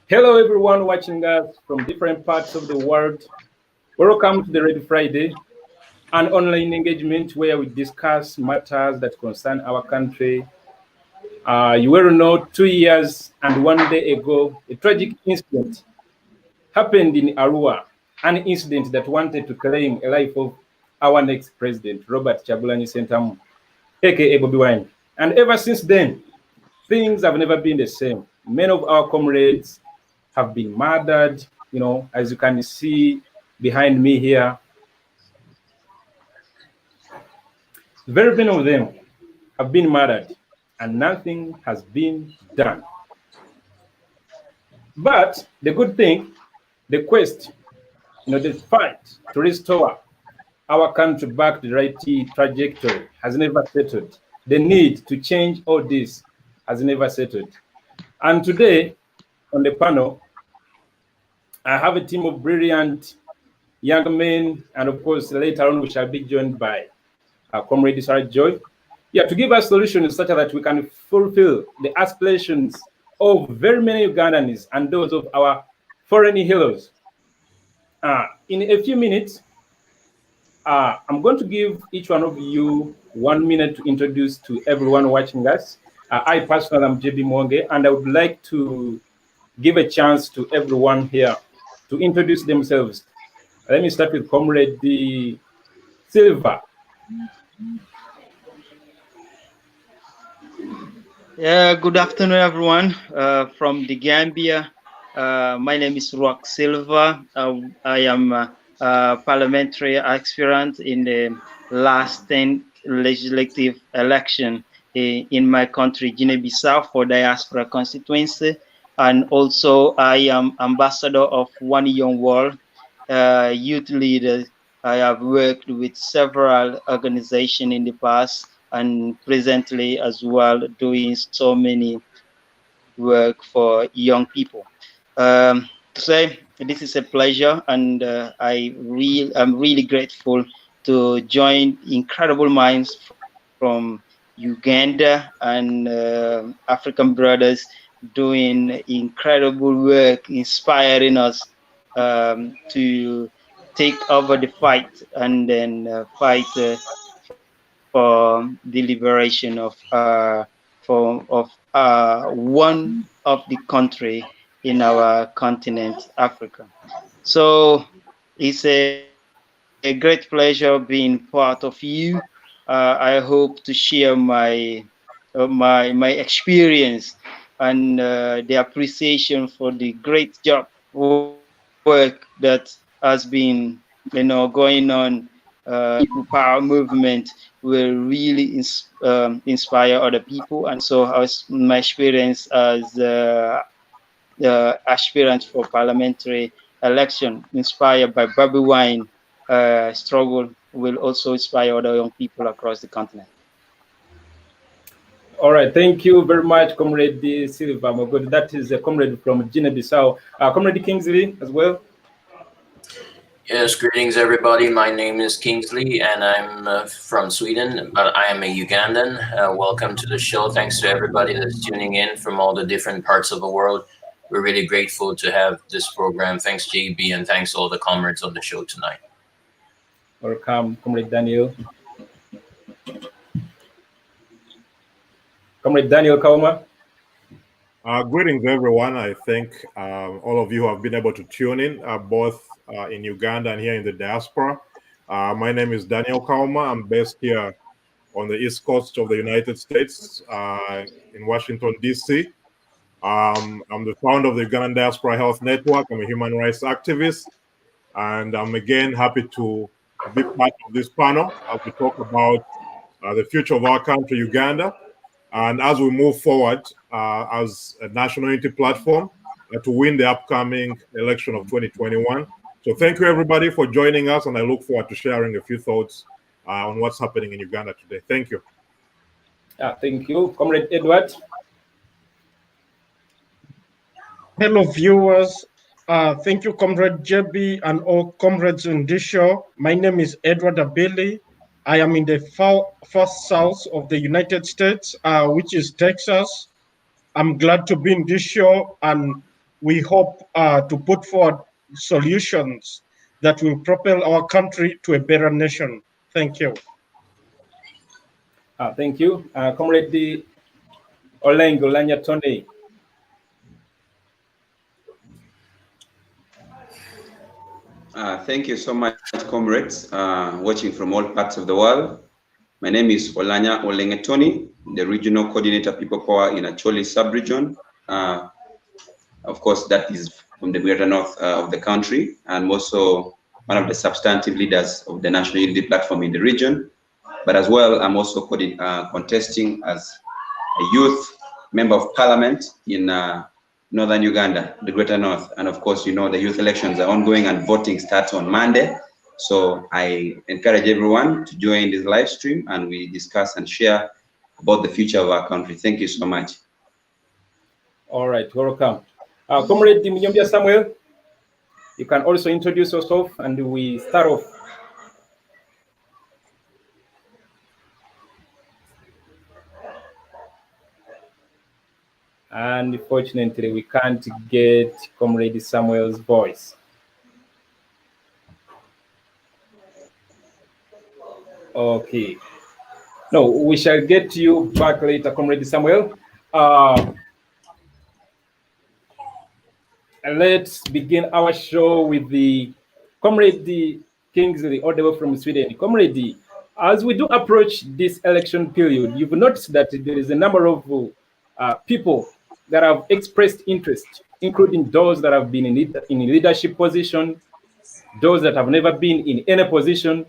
Hello, everyone watching us from different parts of the world. Welcome to the Red Friday, an online engagement where we discuss matters that concern our country. You will know 2 years and 1 day ago, a tragic incident happened in Arua, an incident that wanted to claim a life of our next president, Robert Chagulanyi Sentamu, aka Bobiwine. And ever since then, things have never been the same. Many of our comrades have been murdered, as you can see behind me here. Very many of them have been murdered and nothing has been done. But the good thing, the quest, the fight to restore our country back to the right trajectory has never settled. The need to change all this has never settled. And today on the panel, I have a team of brilliant young men, and of course, later on we shall be joined by Comrade Sarah Joy, to give us solutions such that we can fulfill the aspirations of very many Ugandans and those of our foreign heroes. In a few minutes, I'm going to give each one of you 1 minute to introduce to everyone watching us. I personally am JB Monge, and I would like to give a chance to everyone here to introduce themselves. Let me start with Comrade Silva. Yeah, good afternoon, everyone. From the Gambia, my name is Rock Silva. I am a parliamentary aspirant in the last 10 legislative election in my country, Guinea-Bissau, for diaspora constituency. And also, I am ambassador of One Young World, youth leader. I have worked with several organizations in the past, and presently as well doing so many work for young people. Today, this is a pleasure, and I'm really grateful to join incredible minds from Uganda and African brothers doing incredible work, inspiring us to take over the fight and then fight for the liberation of one of the country in our continent, Africa. So it's a great pleasure being part of you. I hope to share my experience and the appreciation for the great job work that has been going on. People power movement will really inspire other people, and so my experience as aspirant for parliamentary election, inspired by Bobiwine struggle, will also inspire other young people across the continent. All right, thank you very much, Comrade Silva. My God, that is a comrade from Guinea-Bissau. Comrade Kingsley as well. Yes, greetings everybody. My name is Kingsley and I'm from Sweden, but I am a Ugandan. Welcome to the show. Thanks to everybody that's tuning in from all the different parts of the world. We're really grateful to have this program. Thanks, JB, and thanks all the comrades on the show tonight. Welcome, Comrade Daniel. Comrade Daniel Kauma. Greetings, everyone. I think all of you have been able to tune in, both in Uganda and here in the diaspora. My name is Daniel Kauma. I'm based here on the East Coast of the United States in Washington, D.C. I'm the founder of the Ugandan Diaspora Health Network. I'm a human rights activist. And I'm again happy to be part of this panel as we talk about the future of our country, Uganda. And as we move forward as a national unity platform to win the upcoming election of 2021. So thank you, everybody, for joining us. And I look forward to sharing a few thoughts on what's happening in Uganda today. Thank you. Thank you. Comrade Edward. Hello, viewers. Thank you, Comrade JB and all comrades in this show. My name is Edward Abeli. I am in the far south of the United States, which is Texas. I'm glad to be in this show, and we hope to put forward solutions that will propel our country to a better nation. Thank you. Thank you. Comrade Olanya Tony. Thank you so much, comrades, watching from all parts of the world. My name is Olanya Olengetoni, the Regional Coordinator People Power in Acholi Sub-Region. Of course, that is from the greater north of the country, and also one of the substantive leaders of the National Unity Platform in the region. But as well, I'm also contesting as a youth member of parliament in Northern Uganda, the greater north. And of course, you know, the youth elections are ongoing and voting starts on Monday. So I encourage everyone to join this live stream and we discuss and share about the future of our country. Thank you so much. All right, welcome. Comrade Mnyombia Samuel, you can also introduce yourself and we start off. Unfortunately, we can't get Comrade Samuel's voice. Okay. No, we shall get you back later, Comrade Samuel. Let's begin our show with the Comrade Kingsley, all the way from Sweden. Comrade, as we do approach this election period, you've noticed that there is a number of people that have expressed interest, including those that have been in leadership position, those that have never been in any position.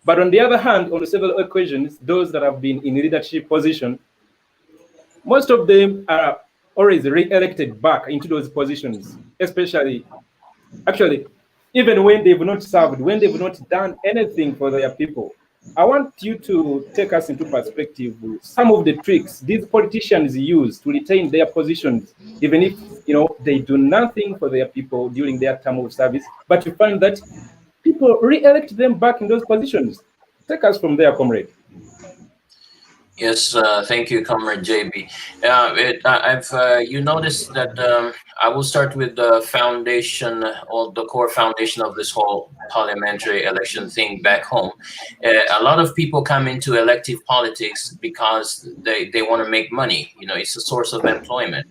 But on the other hand, on several occasions, those that have been in leadership position, most of them are always re-elected back into those positions, especially, actually, even when they've not served, when they've not done anything for their people. I want you to take us into perspective some of the tricks these politicians use to retain their positions, even if they do nothing for their people during their term of service. But you find that people re-elect them back in those positions. Take us from there, comrade. Yes, thank you, Comrade JB. You noticed that I will start with the foundation or the core foundation of this whole parliamentary election thing back home. A lot of people come into elective politics because they want to make money. It's a source of employment.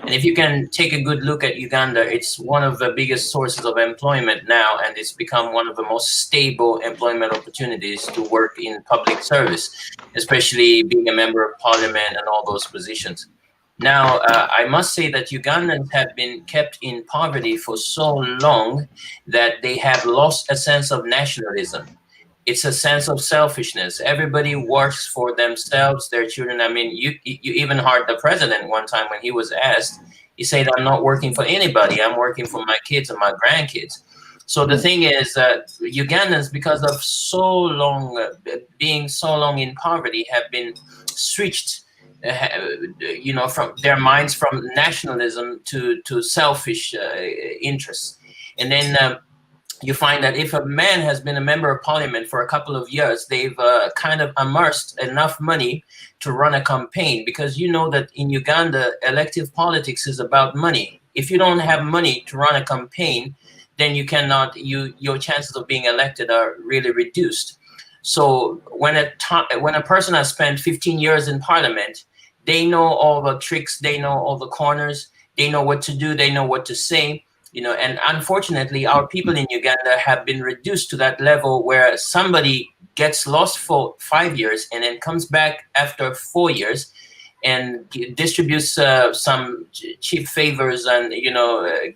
And if you can take a good look at Uganda, it's one of the biggest sources of employment now, and it's become one of the most stable employment opportunities to work in public service, especially being a member of parliament and all those positions. Now, I must say that Ugandans have been kept in poverty for so long that they have lost a sense of nationalism. It's a sense of selfishness. Everybody works for themselves, their children. I mean, you even heard the president one time when he was asked, he said, "I'm not working for anybody. I'm working for my kids and my grandkids." So the thing is that Ugandans, because of so long, being so long in poverty, have been switched, from their minds from nationalism to selfish interests. And then you find that if a man has been a member of parliament for a couple of years, they've kind of amassed enough money to run a campaign, because you know that in Uganda, elective politics is about money. If you don't have money to run a campaign, then you cannot, your chances of being elected are really reduced. So when a person has spent 15 years in parliament, they know all the tricks, they know all the corners, they know what to do, they know what to say. And unfortunately, our people in Uganda have been reduced to that level where somebody gets lost for 5 years and then comes back after 4 years and distributes some cheap favors and,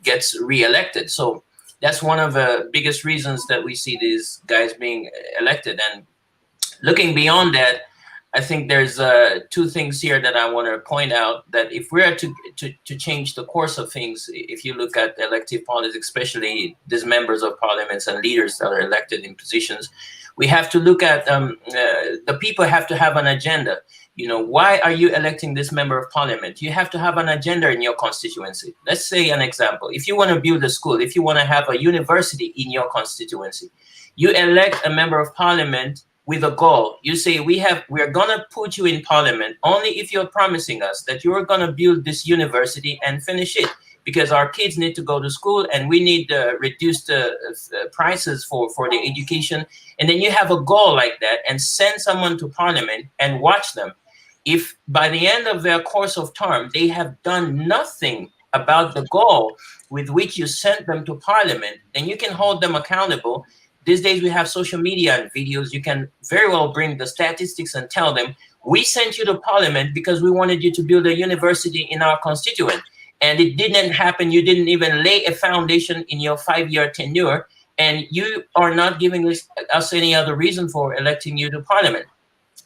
gets re-elected. So that's one of the biggest reasons that we see these guys being elected. And looking beyond that, I think there's two things here that I want to point out, that if we are to change the course of things, if you look at elective politics, especially these members of parliaments and leaders that are elected in positions, we have to look at the people have to have an agenda. Why are you electing this member of parliament? You have to have an agenda in your constituency. Let's say an example. If you want to build a school, if you want to have a university in your constituency, you elect a member of parliament with a goal. You say, we're gonna put you in parliament only if you're promising us that you're gonna build this university and finish it. because our kids need to go to school and we need reduced prices for the education. And then you have a goal like that and send someone to parliament and watch them. If by the end of their course of term, they have done nothing about the goal with which you sent them to parliament, then you can hold them accountable. These days we have social media and videos. You can very well bring the statistics and tell them, we sent you to parliament because we wanted you to build a university in our constituent. And it didn't happen. You didn't even lay a foundation in your 5-year tenure. And you are not giving us any other reason for electing you to parliament.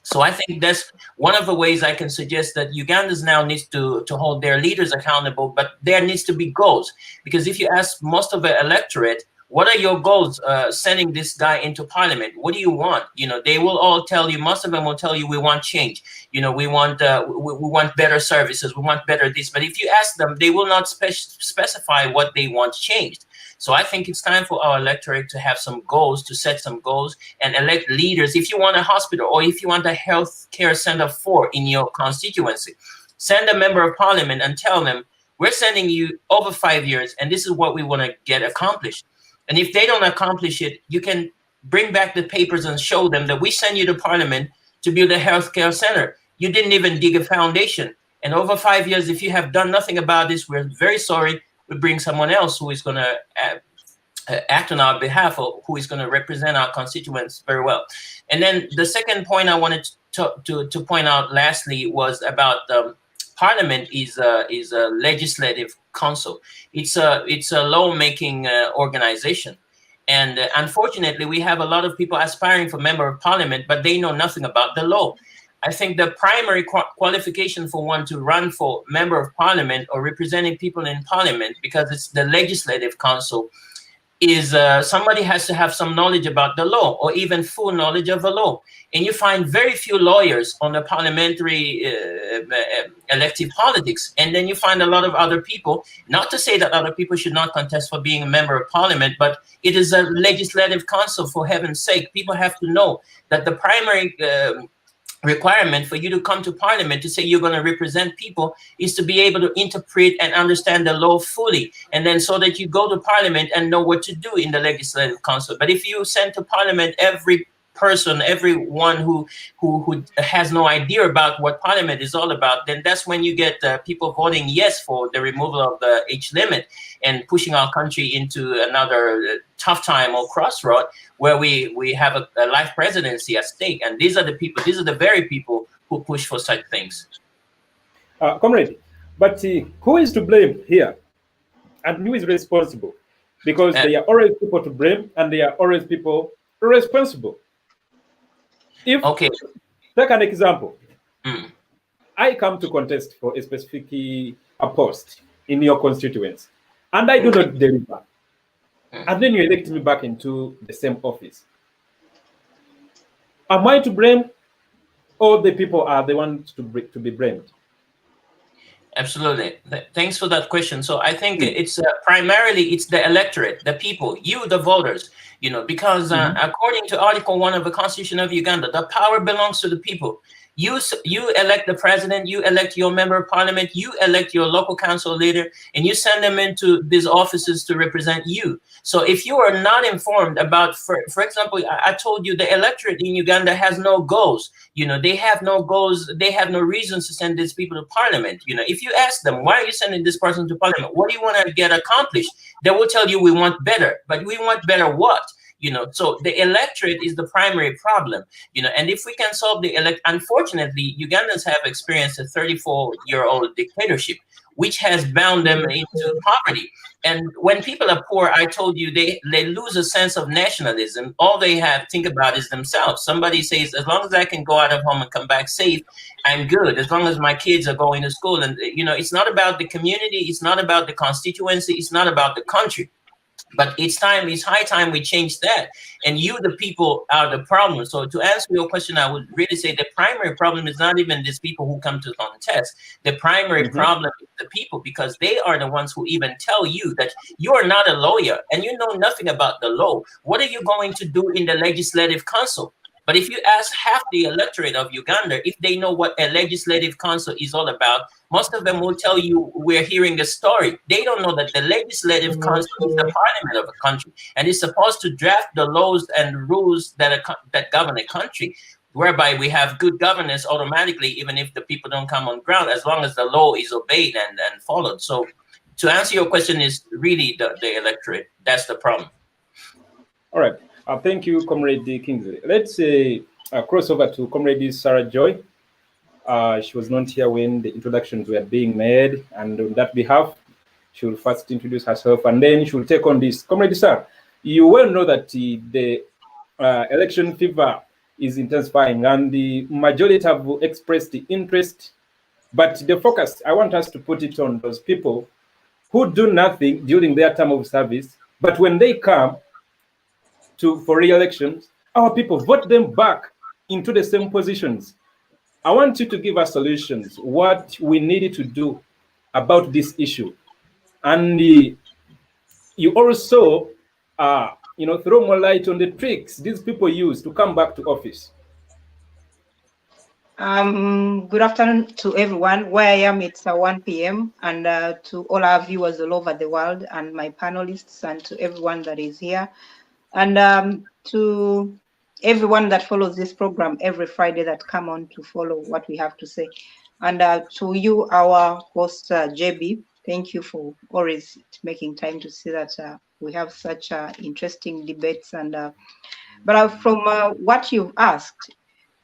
So I think that's one of the ways I can suggest that Ugandans now needs to hold their leaders accountable, but there needs to be goals. Because if you ask most of the electorate, what are your goals sending this guy into parliament? What do you want? You know, they will all tell you, most of them will tell you, we want change. You know, we want better services. We want better this. But if you ask them, they will not specify what they want changed. So I think it's time for our electorate to have some goals, to set some goals and elect leaders. If you want a hospital or if you want a health care center in your constituency, send a member of parliament and tell them, we're sending you over 5 years and this is what we want to get accomplished. And if they don't accomplish it, you can bring back the papers and show them that we send you to parliament to build a healthcare center. You didn't even dig a foundation. And over 5 years, if you have done nothing about this, we're very sorry. We bring someone else who is going to act on our behalf, or who is going to represent our constituents very well. And then the second point I wanted to point out lastly was about Parliament is a legislative council. It's a law-making organization. And unfortunately, we have a lot of people aspiring for member of parliament, but they know nothing about the law. I think the primary qualification for one to run for member of parliament or representing people in parliament, because it's the legislative council, is somebody has to have some knowledge about the law or even full knowledge of the law. And you find very few lawyers on the parliamentary elective politics. And then you find a lot of other people, not to say that other people should not contest for being a member of parliament, but it is a legislative council, for heaven's sake. People have to know that the primary requirement for you to come to parliament to say you're going to represent people is to be able to interpret and understand the law fully, and then so that you go to parliament and know what to do in the legislative council. But if you send to parliament every person, everyone who has no idea about what parliament is all about, then that's when you get people voting yes for the removal of the age limit and pushing our country into another tough time or crossroad where we have a life presidency at stake. And these are the people, these are the very people who push for such things. Comrade, but who is to blame here? And who is responsible? Because there are always people to blame and there are always people responsible. If, take an example, I come to contest for a specific post in your constituency, and I do not deliver, and then you elect me back into the same office. Am I to blame, or the people are the ones to be blamed? Absolutely. Thanks for that question. So I think it's primarily it's the electorate, the people, you, the voters, you know, because according to Article 1 of the Constitution of Uganda, the power belongs to the people. You elect the president, you elect your member of parliament, you elect your local council leader, and you send them into these offices to represent you. So if you are not informed about, for example, I told you the electorate in Uganda has no goals. You know, they have no goals, they have no reasons to send these people to parliament. You know, if you ask them, why are you sending this person to parliament? What do you want to get accomplished? They will tell you we want better, but we want better what? You know, so the electorate is the primary problem, you know, and if we can solve the unfortunately, Ugandans have experienced a 34-year-old dictatorship, which has bound them into poverty. And when people are poor, I told you, they lose a sense of nationalism. All they have to think about is themselves. Somebody says, as long as I can go out of home and come back safe, I'm good. As long as my kids are going to school. And, you know, it's not about the community. It's not about the constituency. It's not about the country. But it's high time we change that. And you, the people, are the problem. So to answer your question, I would really say the primary problem is not even these people who come to contest. The primary problem is the people, because they are the ones who even tell you that you are not a lawyer and you know nothing about the law. What are you going to do in the legislative council? But if you ask half the electorate of Uganda if they know what a legislative council is all about, most of them will tell you we're hearing the story. They don't know that the legislative council is the parliament of a country and is supposed to draft the laws and rules that govern a country, whereby we have good governance automatically, even if the people don't come on ground, as long as the law is obeyed and followed. So to answer your question is really the electorate. That's the problem. All right. Thank you, Comrade Kingsley. Let's cross over to Comrade Sarah Joy. She was not here when the introductions were being made, and on that behalf, she will first introduce herself, and then she will take on this. Comrade Sarah, you well know that the election fever is intensifying, and the majority have expressed the interest, but the focus, I want us to put it on those people who do nothing during their term of service, but when they come for re-elections, our people vote them back into the same positions. I want you to give us solutions, what we needed to do about this issue. And you also, throw more light on the tricks these people use to come back to office. Good afternoon to everyone. Where I am, it's 1 p.m. And to all our viewers all over the world and my panelists and to everyone that is here. And to everyone that follows this program every Friday that come on to follow what we have to say. And to you, our host, JB, thank you for always making time to see that we have such interesting debates. And but from what you've asked,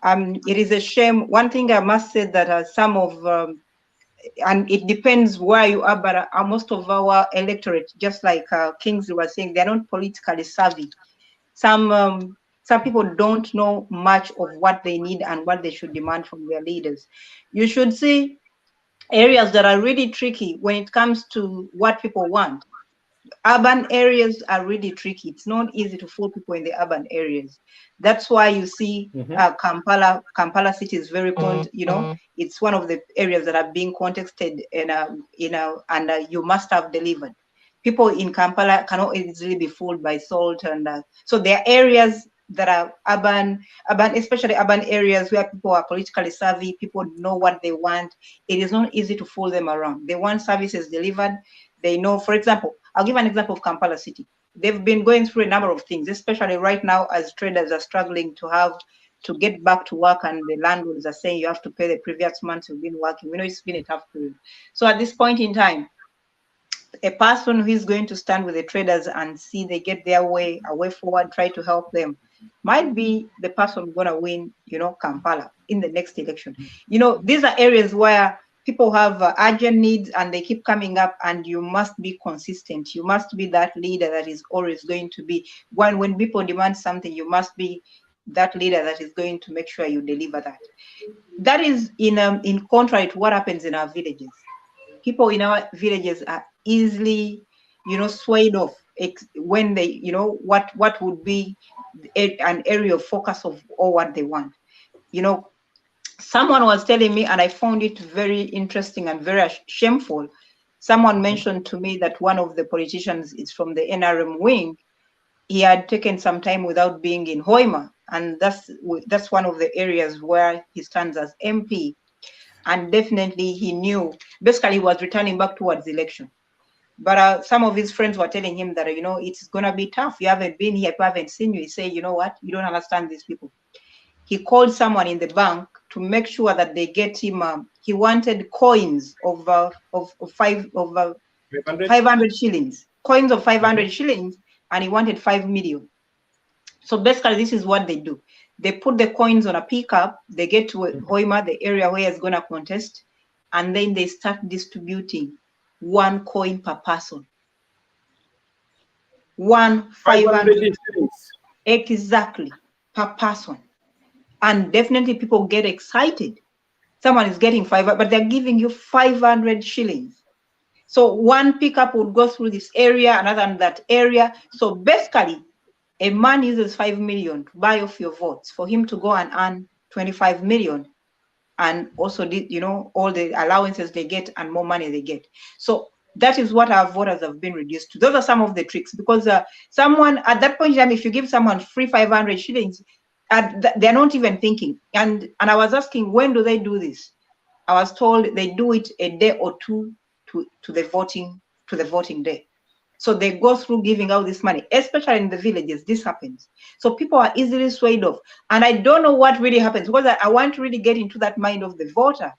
it is a shame. One thing I must say that some of, and it depends where you are, but most of our electorate, just like Kingsley was saying, they're not politically savvy. Some people don't know much of what they need and what they should demand from their leaders. You should see areas that are really tricky when it comes to what people want. Urban areas are really tricky. It's not easy to fool people in the urban areas. That's why you see Kampala city is very cold. It's one of the areas that are being contested, and you must have delivered. People in Kampala cannot easily be fooled by salt, and so there are areas that are urban, especially urban areas where people are politically savvy. People know what they want. It is not easy to fool them around. They want services delivered. They know, for example, I'll give an example of Kampala City. They've been going through a number of things, especially right now as traders are struggling to get back to work, and the landlords are saying you have to pay the previous months you've been working. We know it's been a tough period. So at this point in time, a person who is going to stand with the traders and see they get their way, a way forward, try to help them, might be the person going to win, Kampala in the next election. These are areas where people have urgent needs and they keep coming up, and you must be consistent. You must be that leader that is always going to be when people demand something, you must be that leader that is going to make sure you deliver that. That is in contrary to what happens in our villages. People in our villages are easily, swayed off when they, what would be an area of focus of all what they want. Someone was telling me, and I found it very interesting and very shameful. Someone mentioned to me that one of the politicians is from the NRM wing. He had taken some time without being in Hoima, and that's one of the areas where he stands as MP. And definitely he knew, basically he was returning back towards the election. But some of his friends were telling him that, it's going to be tough. You haven't been here, you haven't seen you. He said, you know what, you don't understand these people. He called someone in the bank to make sure that they get him, he wanted coins of 500 shillings, coins of 500 shillings, and he wanted 5 million. So basically this is what they do. They put the coins on a pickup, they get to Hoima, the area where it's going to contest, and then they start distributing 1 coin per person. 500 exactly per person. And definitely people get excited. Someone is getting 500, but they're giving you 500 shillings. So one pickup would go through this area, another in that area. So basically, a man uses 5 million to buy off your votes for him to go and earn 25 million. And also, all the allowances they get and more money they get. So that is what our voters have been reduced to. Those are some of the tricks, because someone at that point in time, if you give someone free 500 shillings, they're not even thinking. And I was asking, when do they do this? I was told they do it a day or two to the voting day. So they go through giving out this money, especially in the villages. This happens. So people are easily swayed off. And I don't know what really happens, because I want to really get into that mind of the voter,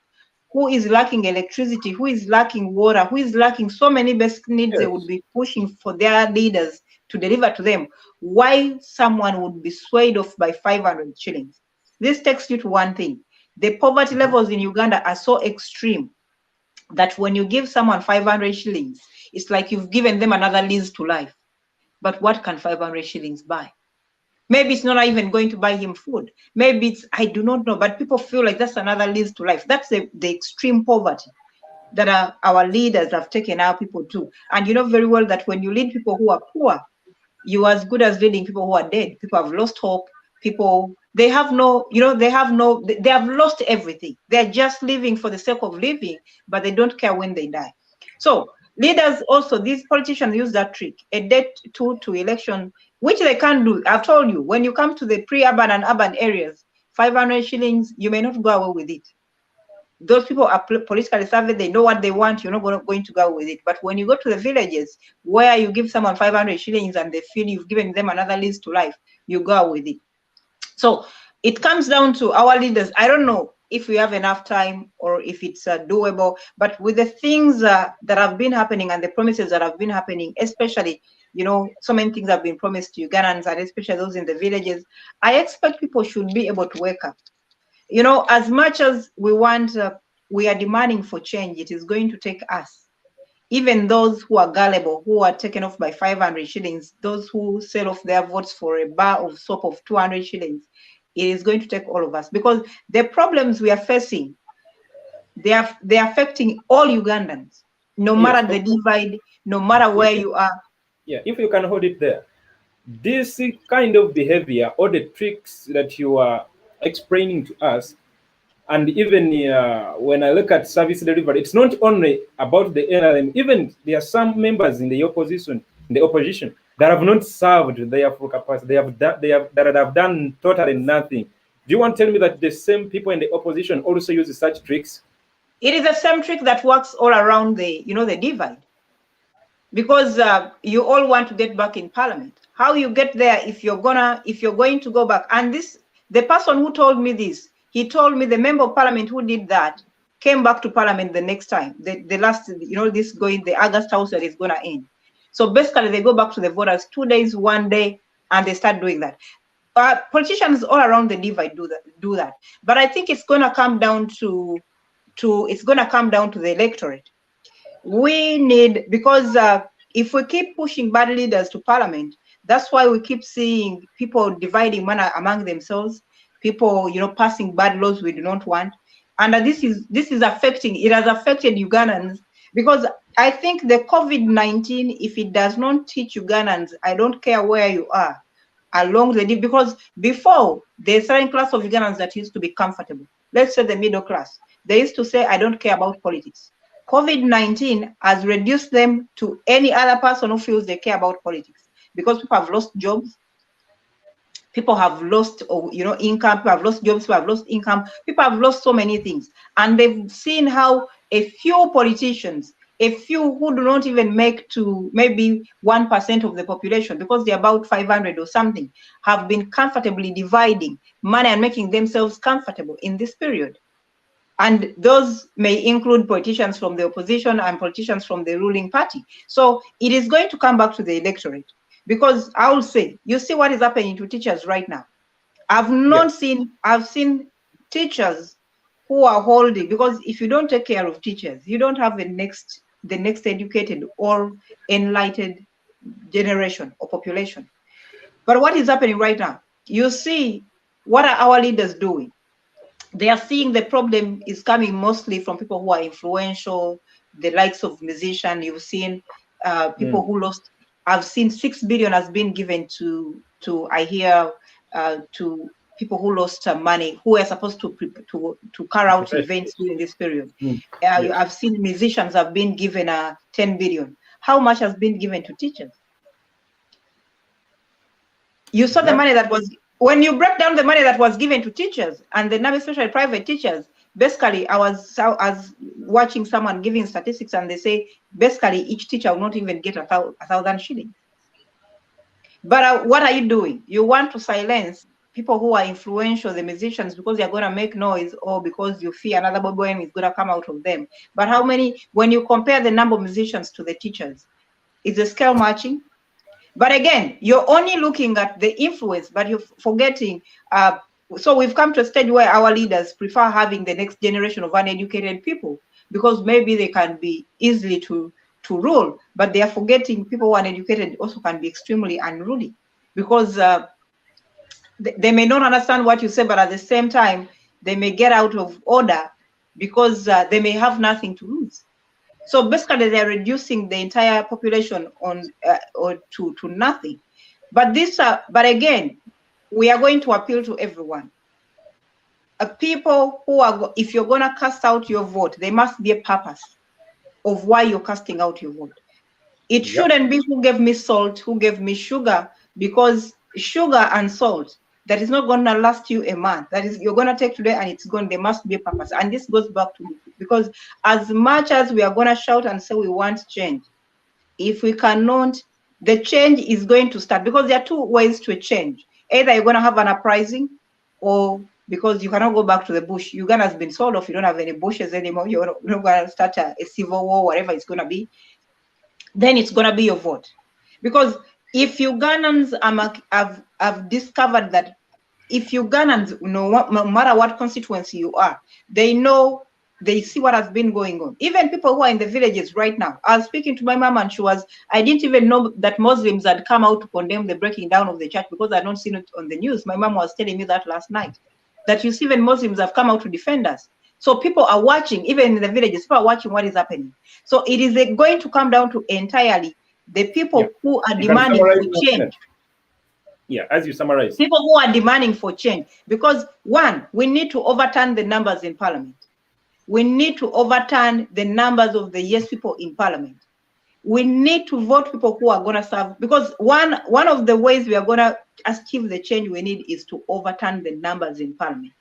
who is lacking electricity, who is lacking water, who is lacking so many basic needs. Yes. They would be pushing for their leaders to deliver to them. Why someone would be swayed off by 500 shillings? This takes you to one thing. The poverty levels in Uganda are so extreme that when you give someone 500 shillings, it's like you've given them another lease to life. But what can 500 shillings buy? Maybe it's not even going to buy him food. Maybe it's, I do not know, but people feel like that's another lease to life. That's the extreme poverty that our leaders have taken our people to. And you know very well that when you lead people who are poor, you are as good as leading people who are dead. People have lost hope. People, they have no, you know, they have lost everything. They're just living for the sake of living, but they don't care when they die. So leaders also, these politicians use that trick, a day to election, which they can't do. I've told you, when you come to the pre-urban and urban areas, 500 shillings, you may not go away with it. Those people are politically savvy, they know what they want, you're not going to go with it. But when you go to the villages where you give someone 500 shillings and they feel you've given them another lease to life, you go with it. So it comes down to our leaders. I don't know if we have enough time or if it's doable, but with the things that have been happening and the promises that have been happening, especially, you know, so many things have been promised to Ugandans and especially those in the villages, I expect people should be able to wake up. You know, as much as we want, we are demanding for change, it is going to take us. Even those who are gullible, who are taken off by 500 shillings, those who sell off their votes for a bar of soap of 200 shillings, it is going to take all of us, because the problems we are facing, they're affecting all Ugandans, no matter the divide, no matter where you are. Yeah, if you can hold it there. This kind of behavior or the tricks that you are explaining to us, and even when I look at service delivery, it's not only about the NRM. Even there are some members in the opposition, that have not served their full capacity. That have done totally nothing. Do you want to tell me that the same people in the opposition also use such tricks? It is the same trick that works all around the, you know, the divide. Because you all want to get back in parliament. How you get there if you're going to go back? And this, the person who told me this, he told me the member of parliament who did that came back to parliament the next time. The last, you know, the August house that is going to end. So basically they go back to the voters 2 days, 1 day, and they start doing that. Politicians all around the divide do that. But I think it's going to come down to the electorate. We need, because if we keep pushing bad leaders to parliament, that's why we keep seeing people dividing money among themselves, people, you know, passing bad laws we do not want. And this is affecting, it has affected Ugandans, because I think the COVID-19, if it does not teach Ugandans, I don't care where you are, along the, because before, there's a certain class of Ugandans that used to be comfortable. Let's say the middle class. They used to say, I don't care about politics. COVID-19 has reduced them to any other person who feels they care about politics, because people have lost jobs, people have lost, you know, income, people have lost jobs, people have lost income, people have lost so many things. And they've seen how a few politicians, a few who do not even make to maybe 1% of the population, because they're about 500 or something, have been comfortably dividing money and making themselves comfortable in this period. And those may include politicians from the opposition and politicians from the ruling party. So it is going to come back to the electorate, because I will say, you see what is happening to teachers right now. I've seen teachers who are holding, because if you don't take care of teachers, you don't have the next educated or enlightened generation or population. But what is happening right now? You see, what are our leaders doing? They are seeing the problem is coming mostly from people who are influential, the likes of musicians. You've seen people who lost. I've seen 6 billion has been given to I hear to people who lost money, who are supposed to carry out events during this period. Yes. I've seen musicians have been given 10 billion. How much has been given to teachers? You saw the money that was when you break down the money that was given to teachers and the number, especially private teachers, basically, I was watching someone giving statistics, and they say basically each teacher will not even get 1,000 shillings. But what are you doing? You want to silence people who are influential, the musicians, because they're going to make noise, or because you fear another Bobiwine is going to come out of them. But how many, when you compare the number of musicians to the teachers, is the scale matching? But again, you're only looking at the influence, but you're forgetting. So we've come to a stage where our leaders prefer having the next generation of uneducated people, because maybe they can be easily to rule, but they are forgetting people who are uneducated also can be extremely unruly, because they may not understand what you say, but at the same time, they may get out of order because they may have nothing to lose. So basically, they're reducing the entire population on or to nothing. But this, but again, we are going to appeal to everyone. People who are, if you're going to cast out your vote, there must be a purpose of why you're casting out your vote. It shouldn't be who gave me salt, who gave me sugar, because sugar and salt, that is not going to last you a month. That is, you're going to take today and it's gone. There must be a purpose. And this goes back to, because as much as we are going to shout and say we want change, if we cannot, the change is going to start, because there are two ways to a change. Either you're going to have an uprising, or because you cannot go back to the bush. Uganda has been sold off. You don't have any bushes anymore. You're not going to start a civil war, whatever it's going to be. Then it's going to be your vote. Because if Ugandans have discovered that, if Ugandans, no matter what constituency you are, they know, they see what has been going on. Even people who are in the villages right now. I was speaking to my mom, and I didn't even know that Muslims had come out to condemn the breaking down of the church, because I don't see it on the news. My mom was telling me that last night, that you see even Muslims have come out to defend us. So people are watching, even in the villages, people are watching what is happening. So it is going to come down to entirely the people who are demanding for change. Yeah, as you summarize. People who are demanding for change. Because one, we need to overturn the numbers in parliament. We need to overturn the numbers of the yes people in parliament. We need to vote people who are going to serve, because one of the ways we are going to achieve the change we need is to overturn the numbers in parliament.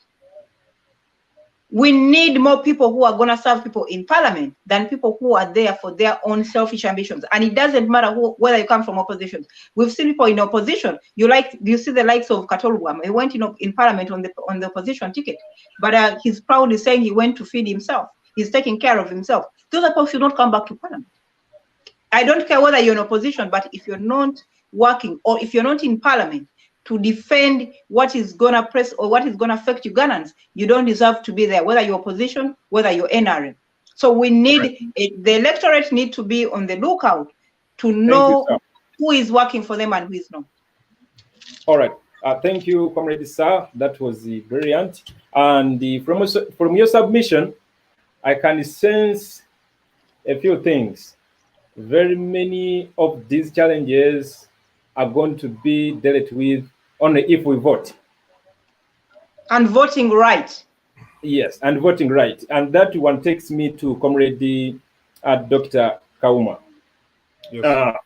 We need more people who are going to serve people in parliament than people who are there for their own selfish ambitions. And it doesn't matter whether you come from opposition. We've seen people in opposition. You see the likes of Katolugwam. He went in parliament on the opposition ticket, but he's proudly saying he went to feed himself. He's taking care of himself. Those people should not come back to parliament. I don't care whether you're in opposition, but if you're not working, or if you're not in parliament to defend what is going to press or what is going to affect Ugandans, you don't deserve to be there, whether you're opposition, whether you're NRM. So we need, the electorate need to be on the lookout to know who is working for them and who is not. All right. Thank you, Comrade Sir. That was brilliant. And from your submission, I can sense a few things. Very many of these challenges are going to be dealt with only if we vote. And voting right. Yes, and voting right. And that one takes me to Comrade Dr. Kauma. Yes.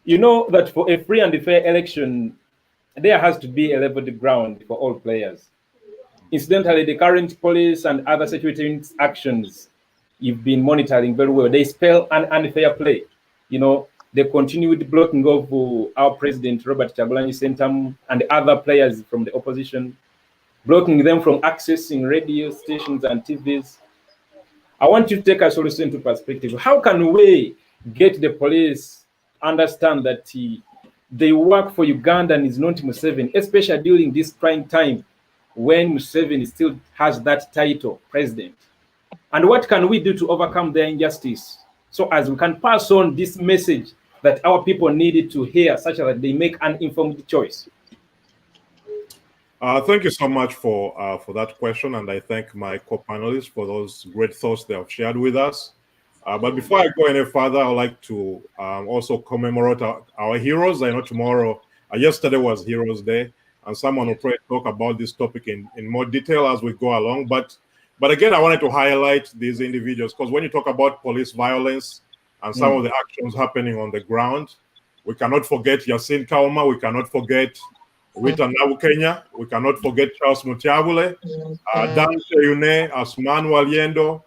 You know that for a free and fair election, there has to be a level ground for all players. Incidentally, the current police and other security actions you've been monitoring very well, they spell an unfair play. You know, they continued blocking of our president, Robert Kyagulanyi Ssentamu, and other players from the opposition, blocking them from accessing radio stations and TVs. I want you to take us also into perspective. How can we get the police understand that they work for Uganda and is not Museveni, especially during this prime time when Museveni still has that title, president? And what can we do to overcome their injustice so as we can pass on this message that our people needed to hear, such that they make an informed choice? Thank you so much for that question, and I thank my co-panelists for those great thoughts they have shared with us. But before I go any further, I'd like to also commemorate our heroes. I know yesterday was Heroes Day, and someone will probably talk about this topic in more detail as we go along. But again, I wanted to highlight these individuals, because when you talk about police violence and some of the actions happening on the ground, we cannot forget Yasin Kauma, we cannot forget Rita Nabukenya. We cannot forget Charles Mutiabule, Dan Cheyune, Asman Waliendo,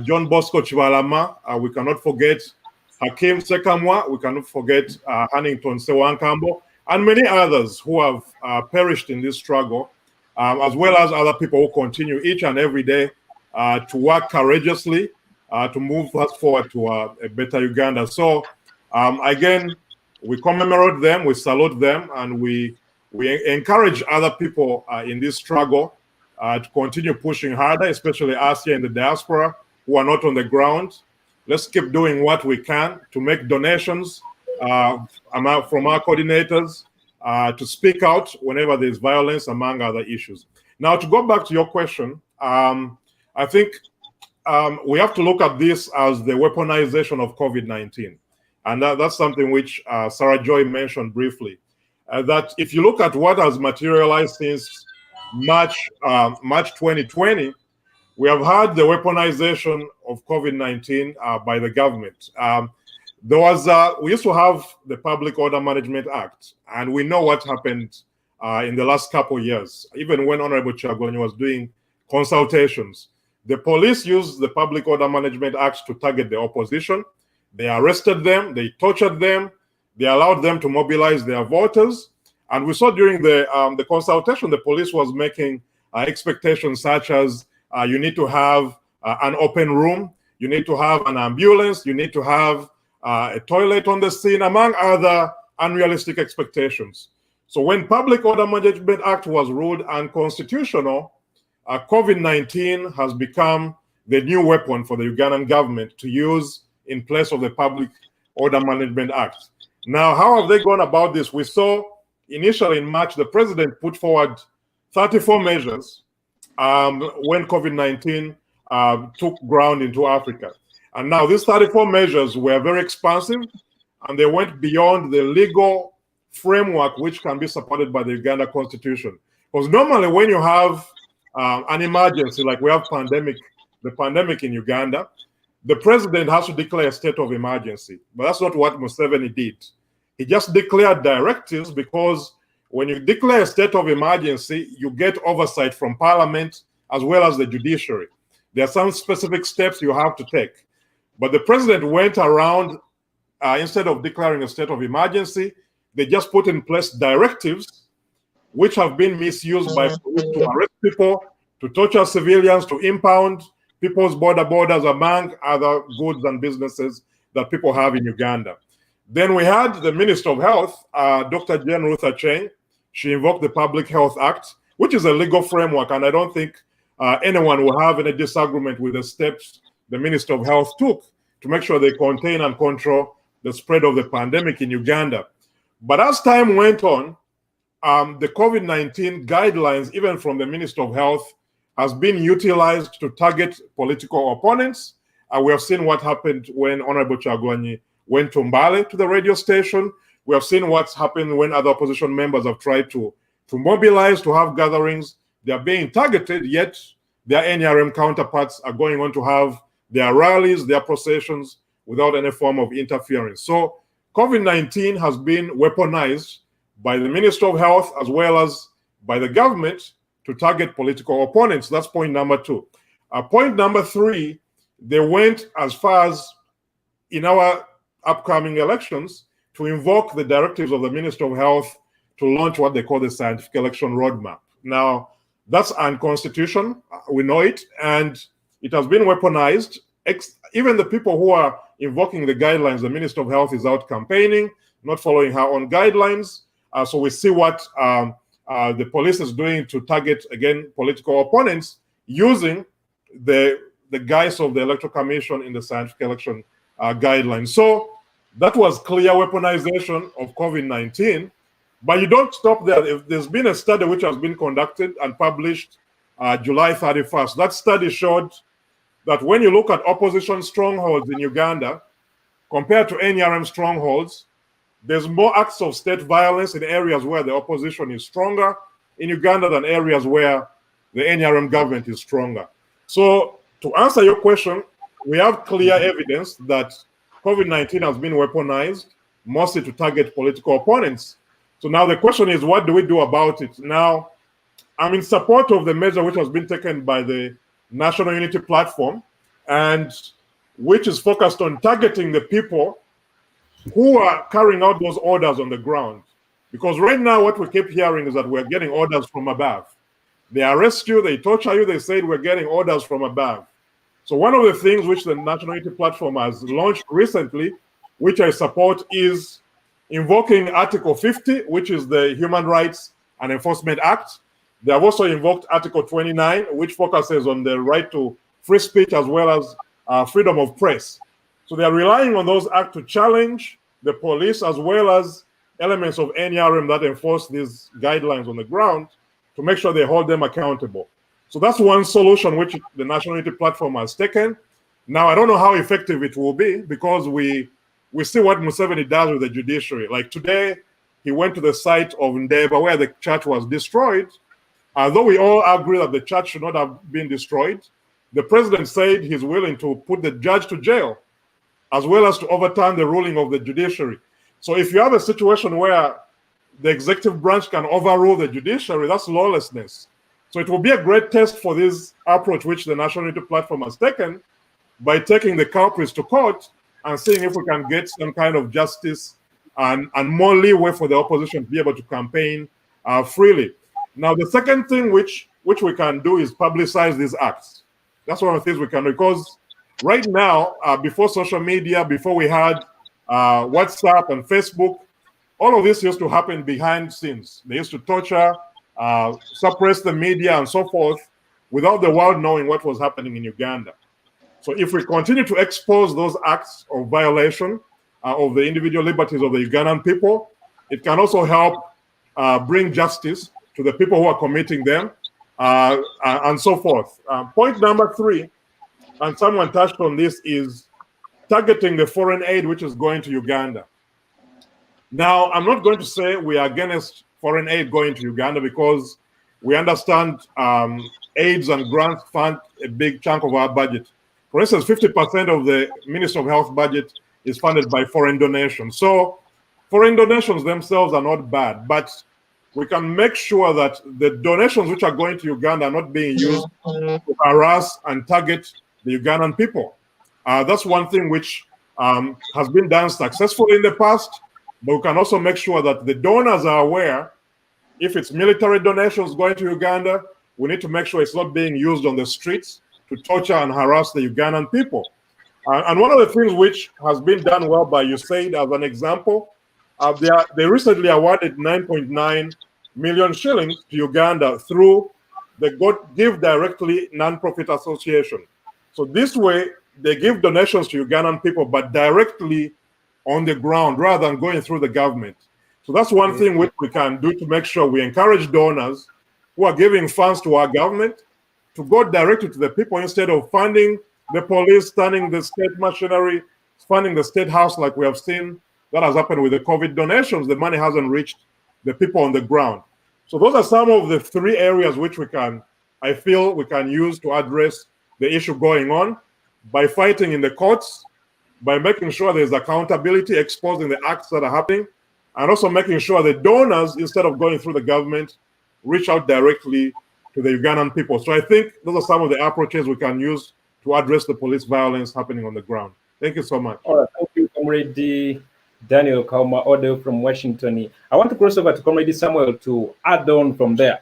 John Bosco Chivalama. We cannot forget Hakim Sekamwa. We cannot forget Hannington Sewankambo, and many others who have perished in this struggle, as well as other people who continue each and every day to work courageously to move us forward to a better Uganda. So again, we commemorate them, we salute them, and we encourage other people in this struggle to continue pushing harder, especially us here in the diaspora who are not on the ground. Let's keep doing what we can to make donations from our coordinators to speak out whenever there's violence, among other issues. Now, to go back to your question, I think we have to look at this as the weaponization of COVID-19. And that's something which Sarah Joy mentioned briefly. That if you look at what has materialized since March 2020, we have had the weaponization of COVID-19 by the government. We used to have the Public Order Management Act, and we know what happened in the last couple of years. Even when Honorable Kyagulanyi was doing consultations, the police used the Public Order Management Act to target the opposition. They arrested them, they tortured them, they allowed them to mobilize their voters. And we saw during the consultation, the police was making expectations such as you need to have an open room, you need to have an ambulance, you need to have a toilet on the scene, among other unrealistic expectations. So when Public Order Management Act was ruled unconstitutional, COVID-19 has become the new weapon for the Ugandan government to use in place of the Public Order Management Act. Now, how have they gone about this? We saw initially in March, the president put forward 34 measures when COVID-19 took ground into Africa. And now these 34 measures were very expansive, and they went beyond the legal framework which can be supported by the Uganda Constitution. Because normally when you have an emergency, like we have the pandemic in Uganda, the president has to declare a state of emergency. But that's not what Museveni did. He just declared directives, because when you declare a state of emergency, you get oversight from Parliament as well as the judiciary. There are some specific steps you have to take. But the president went around, instead of declaring a state of emergency, they just put in place directives which have been misused by police to arrest people, to torture civilians, to impound people's borders, among other goods and businesses that people have in Uganda. Then we had the Minister of Health, Dr. Jane Ruth Acheng. She invoked the Public Health Act, which is a legal framework, and I don't think anyone will have any disagreement with the steps the Minister of Health took to make sure they contain and control the spread of the pandemic in Uganda. But as time went on, the COVID-19 guidelines, even from the Minister of Health, has been utilized to target political opponents. We have seen what happened when Honorable Kyagulanyi went to Mbale to the radio station. We have seen what's happened when other opposition members have tried to mobilize, to have gatherings. They are being targeted, yet their NRM counterparts are going on to have their rallies, their processions, without any form of interference. So COVID-19 has been weaponized by the Minister of Health as well as by the government to target political opponents. That's point number two. Point number three, they went as far as, in our upcoming elections, to invoke the directives of the Minister of Health to launch what they call the Scientific Election Roadmap. Now, that's unconstitutional, we know it, and it has been weaponized. Even the people who are invoking the guidelines, the Minister of Health is out campaigning, not following her own guidelines. So we see what the police is doing to target, again, political opponents using the guise of the Electoral Commission in the Scientific Election guidelines. So that was clear weaponization of COVID-19. But you don't stop there. There's been a study which has been conducted and published July 31st. That study showed that when you look at opposition strongholds in Uganda, compared to NRM strongholds, there's more acts of state violence in areas where the opposition is stronger in Uganda than areas where the NRM government is stronger. So to answer your question, we have clear evidence that COVID-19 has been weaponized, mostly to target political opponents. So now the question is, what do we do about it? Now, I'm in support of the measure which has been taken by the National Unity Platform, and which is focused on targeting the people who are carrying out those orders on the ground. Because right now what we keep hearing is that we're getting orders from above. They arrest you, they torture you, they say we're getting orders from above. So one of the things which the National Unity Platform has launched recently, which I support, is invoking Article 50, which is the Human Rights and Enforcement Act. They have also invoked Article 29, which focuses on the right to free speech as well as freedom of press. So they are relying on those acts to challenge the police as well as elements of NRM that enforce these guidelines on the ground to make sure they hold them accountable. So that's one solution which the National Unity Platform has taken. Now, I don't know how effective it will be because we see what Museveni does with the judiciary. Like today, he went to the site of Ndeba where the church was destroyed. Although we all agree that the church should not have been destroyed, the president said he's willing to put the judge to jail as well as to overturn the ruling of the judiciary. So if you have a situation where the executive branch can overrule the judiciary, that's lawlessness. So it will be a great test for this approach which the National Unity Platform has taken by taking the culprits to court and seeing if we can get some kind of justice and more leeway for the opposition to be able to campaign freely. Now, the second thing which we can do is publicize these acts. That's one of the things we can do, because right now, before social media, before we had WhatsApp and Facebook, all of this used to happen behind scenes. They used to torture, suppress the media and so forth without the world knowing what was happening in Uganda. So if we continue to expose those acts of violation of the individual liberties of the Ugandan people, it can also help bring justice to the people who are committing them and so forth. Point number 3, and someone touched on this, is targeting the foreign aid which is going to Uganda. Now, I'm not going to say we are against foreign aid going to Uganda because we understand aids and grants fund a big chunk of our budget. For instance, 50% of the Ministry of Health budget is funded by foreign donations. So foreign donations themselves are not bad, but we can make sure that the donations which are going to Uganda are not being used to harass and target the Ugandan people. That's one thing which has been done successfully in the past, but we can also make sure that the donors are aware. If it's military donations going to Uganda, we need to make sure it's not being used on the streets to torture and harass the Ugandan people. And one of the things which has been done well by USAID, as an example, they recently awarded 9.9 million shillings to Uganda through the Give Directly Nonprofit Association. So this way, they give donations to Ugandan people, but directly on the ground rather than going through the government. So that's one thing which we can do to make sure we encourage donors who are giving funds to our government to go directly to the people instead of funding the police, funding the state machinery, funding the state house like we have seen that has happened with the COVID donations. The money hasn't reached the people on the ground. So those are some of the 3 areas which I feel we can use to address the issue going on, by fighting in the courts, by making sure there's accountability, exposing the acts that are happening, and also making sure the donors, instead of going through the government, reach out directly to the Ugandan people. So I think those are some of the approaches we can use to address the police violence happening on the ground. Thank you so much. All right, thank you, Comrade Daniel Kauma, audio from Washington. I want to cross over to Comrade Samuel to add on from there.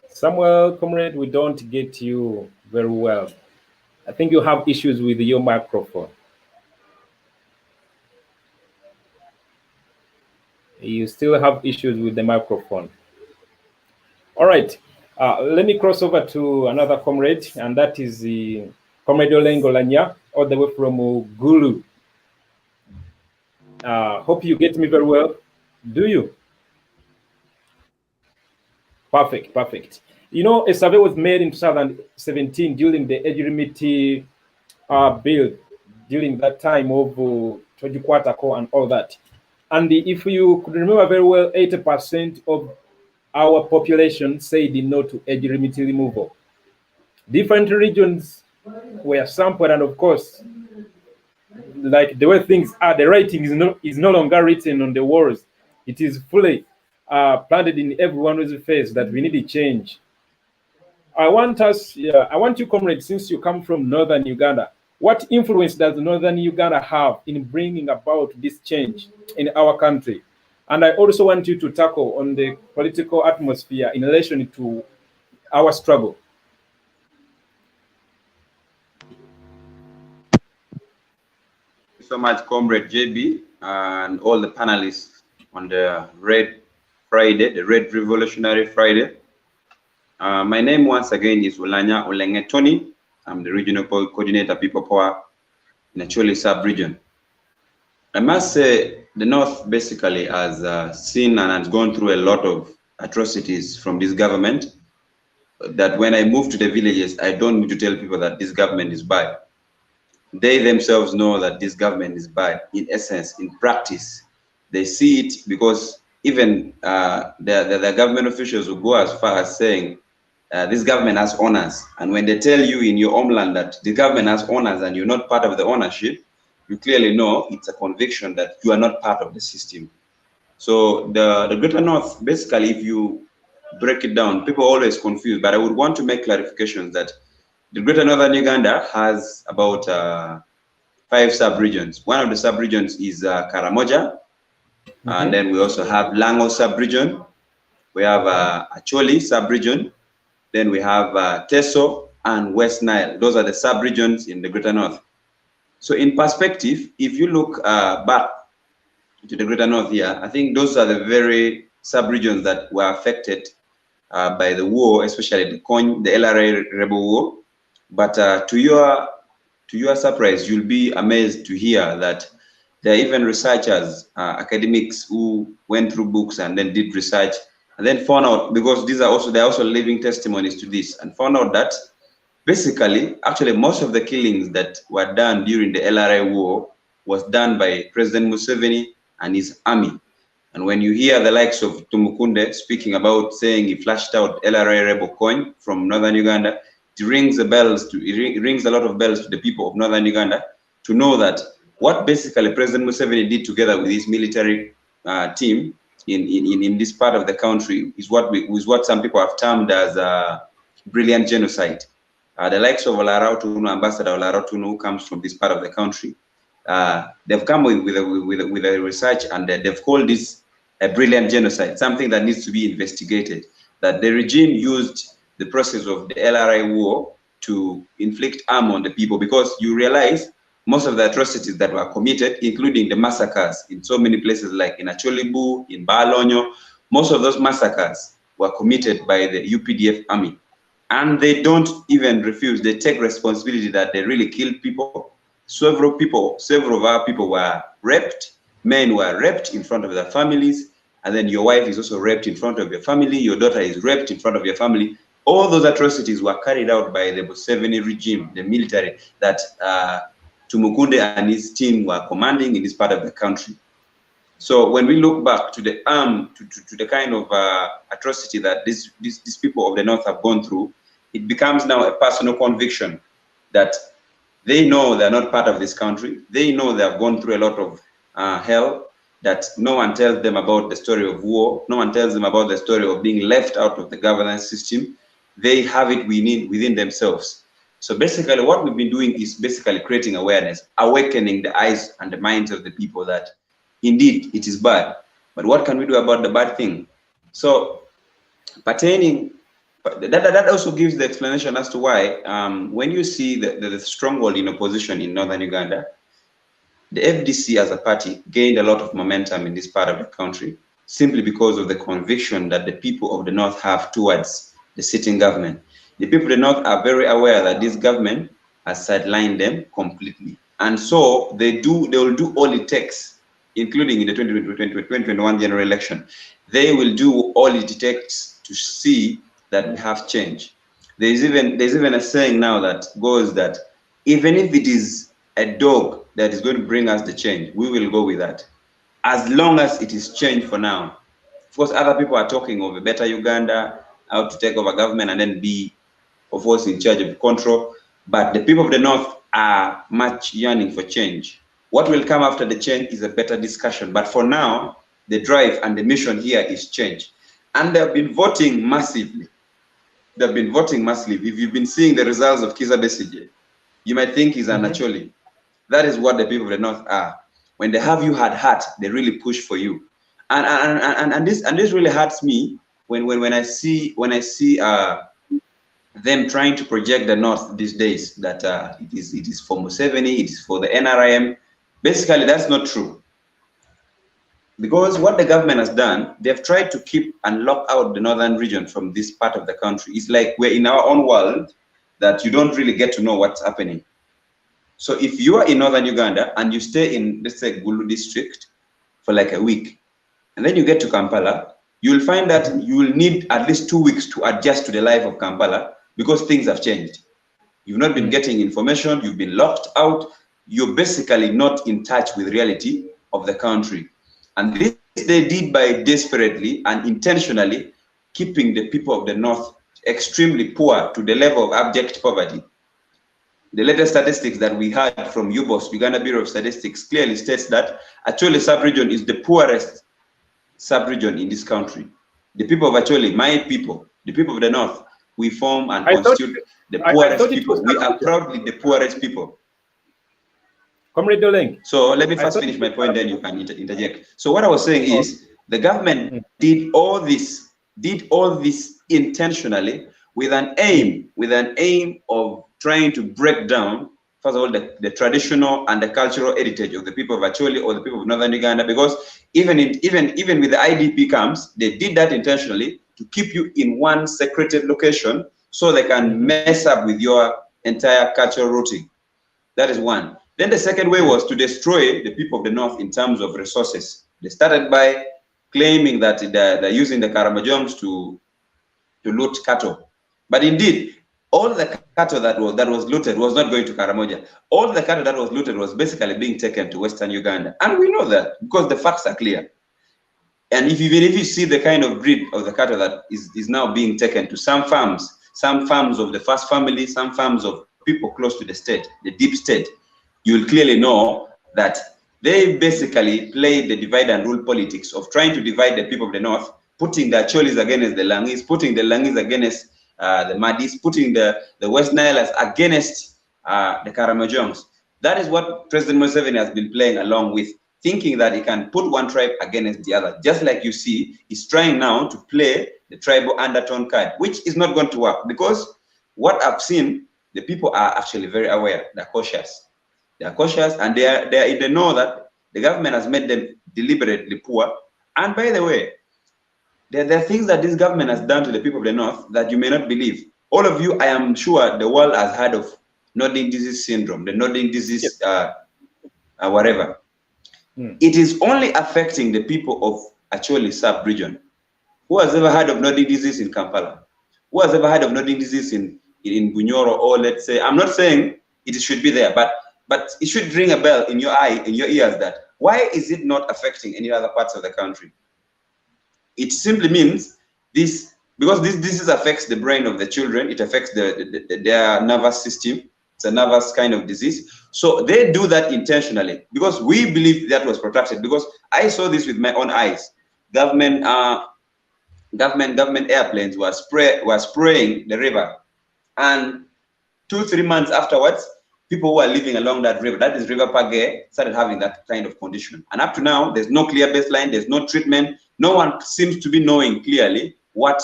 Samuel, comrade, we don't get you very well. I think you have issues with your microphone. You still have issues with the microphone. All right, let me cross over to another comrade, and that is the Comrade Olengo Lanya, all the way from Gulu. Hope you get me very well. Do you? Perfect, perfect. You know, a survey was made in 2017 during the age limit bill, during that time of Tojikwatako and all that. And if you could remember very well, 80% of our population said no to age limit removal. Different regions were sampled, and of course, like the way things are, the writing is no longer written on the walls. It is fully planted in everyone's face that we need a change. I want you, comrades, since you come from northern Uganda, what influence does northern Uganda have in bringing about this change in our country? And I also want you to tackle on the political atmosphere in relation to our struggle. Thank you so much, Comrade JB, and all the panelists on the Red Friday, the Red Revolutionary Friday. My name once again is Olanya Olengetoni. I'm the Regional Coordinator, People Power in Acholi Sub-Region. I must say the North basically has seen and has gone through a lot of atrocities from this government, that when I move to the villages, I don't need to tell people that this government is bad. They themselves know that this government is bad. In essence, in practice, they see it, because even the government officials will go as far as saying, this government has owners. And when they tell you in your homeland that the government has owners and you're not part of the ownership, you clearly know it's a conviction that you are not part of the system. So the Greater North, basically, if you break it down, people are always confused, but I would want to make clarifications that the Greater Northern Uganda has about 5 sub-regions. One of the sub-regions is Karamoja, and then we also have Lango sub-region, we have Acholi sub-region, then we have Teso and West Nile. Those are the sub-regions in the Greater North. So in perspective, if you look back to the Greater North here, I think those are the very sub-regions that were affected by the war, especially the LRA rebel war. But to your surprise, you'll be amazed to hear that there are even researchers, academics who went through books and then did research and then found out, because they're also living testimonies to this, and found out that basically, actually, most of the killings that were done during the LRA war was done by President Museveni and his army. And when you hear the likes of Tumukunde speaking about saying he flashed out LRA rebel coin from northern Uganda, it rings a lot of bells to the people of northern Uganda to know that what basically President Museveni did together with his military team in this part of the country is what some people have termed as a brilliant genocide. The likes of Ambassador Olarautuno, who comes from this part of the country, they've come with a research, and they've called this a brilliant genocide, something that needs to be investigated. That the regime used the process of the LRA war to inflict harm on the people, because you realize most of the atrocities that were committed, including the massacres in so many places like in Acholibu, in Balonyo, most of those massacres were committed by the UPDF army. And they don't even refuse, they take responsibility that they really killed people. Several of our people were raped, men were raped in front of their families, and then your wife is also raped in front of your family, your daughter is raped in front of your family. All those atrocities were carried out by the Museveni regime, the military, that Tumukunde and his team were commanding in this part of the country. So when we look back to the to the kind of atrocity that these people of the North have gone through, it becomes now a personal conviction that they know they're not part of this country. They know they have gone through a lot of hell, that no one tells them about the story of war. No one tells them about the story of being left out of the governance system. They have it within themselves. So basically what we've been doing is basically creating awareness, awakening the eyes and the minds of the people that indeed it is bad, but what can we do about the bad thing? So pertaining, that also gives the explanation as to why when you see the stronghold in opposition in northern Uganda, the FDC as a party gained a lot of momentum in this part of the country simply because of the conviction that the people of the North have towards the sitting government. The people of the North are very aware that this government has sidelined them completely. And so they will do all it takes, including in the 2021 general election. They will do all it takes to see that we have change. There's even a saying now that goes that even if it is a dog that is going to bring us the change, we will go with that, as long as it is change for now. Of course, other people are talking of a better Uganda, how to take over government and then be, of course, in charge of control. But the people of the North are much yearning for change. What will come after the change is a better discussion. But for now, the drive and the mission here is change. And they've been voting massively. They've been voting massively. If you've been seeing the results of Kizza Besigye, you might think he's an Acholi. That is what the people of the North are. When they have you at heart, they really push for you. And this really hurts me when I see them trying to project the North these days that it is for Museveni, it is for the NRM. Basically, that's not true. Because what the government has done, they've tried to keep and lock out the northern region from this part of the country. It's like we're in our own world that you don't really get to know what's happening. So if you are in northern Uganda and you stay in, let's say, Gulu district for like a week, and then you get to Kampala, you'll find that you will need at least 2 weeks to adjust to the life of Kampala because things have changed. You've not been getting information, you've been locked out, you're basically not in touch with reality of the country. And this they did by desperately and intentionally keeping the people of the North extremely poor to the level of abject poverty. The latest statistics that we had from UBOS, Uganda Bureau of Statistics, clearly states that Acholi sub-region is the poorest sub-region in this country. The people of Acholi, my people, the people of the North, we form and constitute the poorest people. We are proudly the poorest people. Comrade Doleng. So let me first finish my point, then you can interject. So what I was saying is the government did all this intentionally with an aim of trying to break down, first of all, the traditional and the cultural heritage of the people of Acholi or the people of northern Uganda, because even with the IDP camps, they did that intentionally to keep you in one secreted location so they can mess up with your entire cultural routing. That is one. Then the second way was to destroy the people of the North in terms of resources. They started by claiming that they're using the Karamajongs to loot cattle. But indeed, all the cattle that was looted was not going to Karamoja. All the cattle that was looted was basically being taken to Western Uganda. And we know that because the facts are clear. And even if you see the kind of breed of the cattle that is now being taken to some farms of the first family, some farms of people close to the state, the deep state, you will clearly know that they basically played the divide and rule politics of trying to divide the people of the North, putting the Acholis against the Langis, putting the Langis against the Madis, putting the West Nileans against the Karamajongs. That is what President Museveni has been playing along with, thinking that he can put one tribe against the other. Just like you see, he's trying now to play the tribal undertone card, which is not going to work because what I've seen, the people are actually very aware, they're cautious. They are cautious and they know that the government has made them deliberately poor. And by the way, there are things that this government has done to the people of the North that you may not believe. All of you, I am sure the world has heard of nodding disease syndrome, the nodding disease, whatever. It is only affecting the people of Acholi sub-region. Who has ever heard of nodding disease in Kampala? Who has ever heard of nodding disease in Bunyoro, or let's say, I'm not saying it should be there, but it should ring a bell in your ears that why is it not affecting any other parts of the country? It simply means this, because this disease affects the brain of the children, it affects their nervous system. It's a nervous kind of disease. So they do that intentionally because we believe that was protracted, because I saw this with my own eyes. Government airplanes were spraying the river, and 2-3 months afterwards, people who are living along that river, that is River Page, started having that kind of condition. And up to now, there's no clear baseline, there's no treatment. No one seems to be knowing clearly what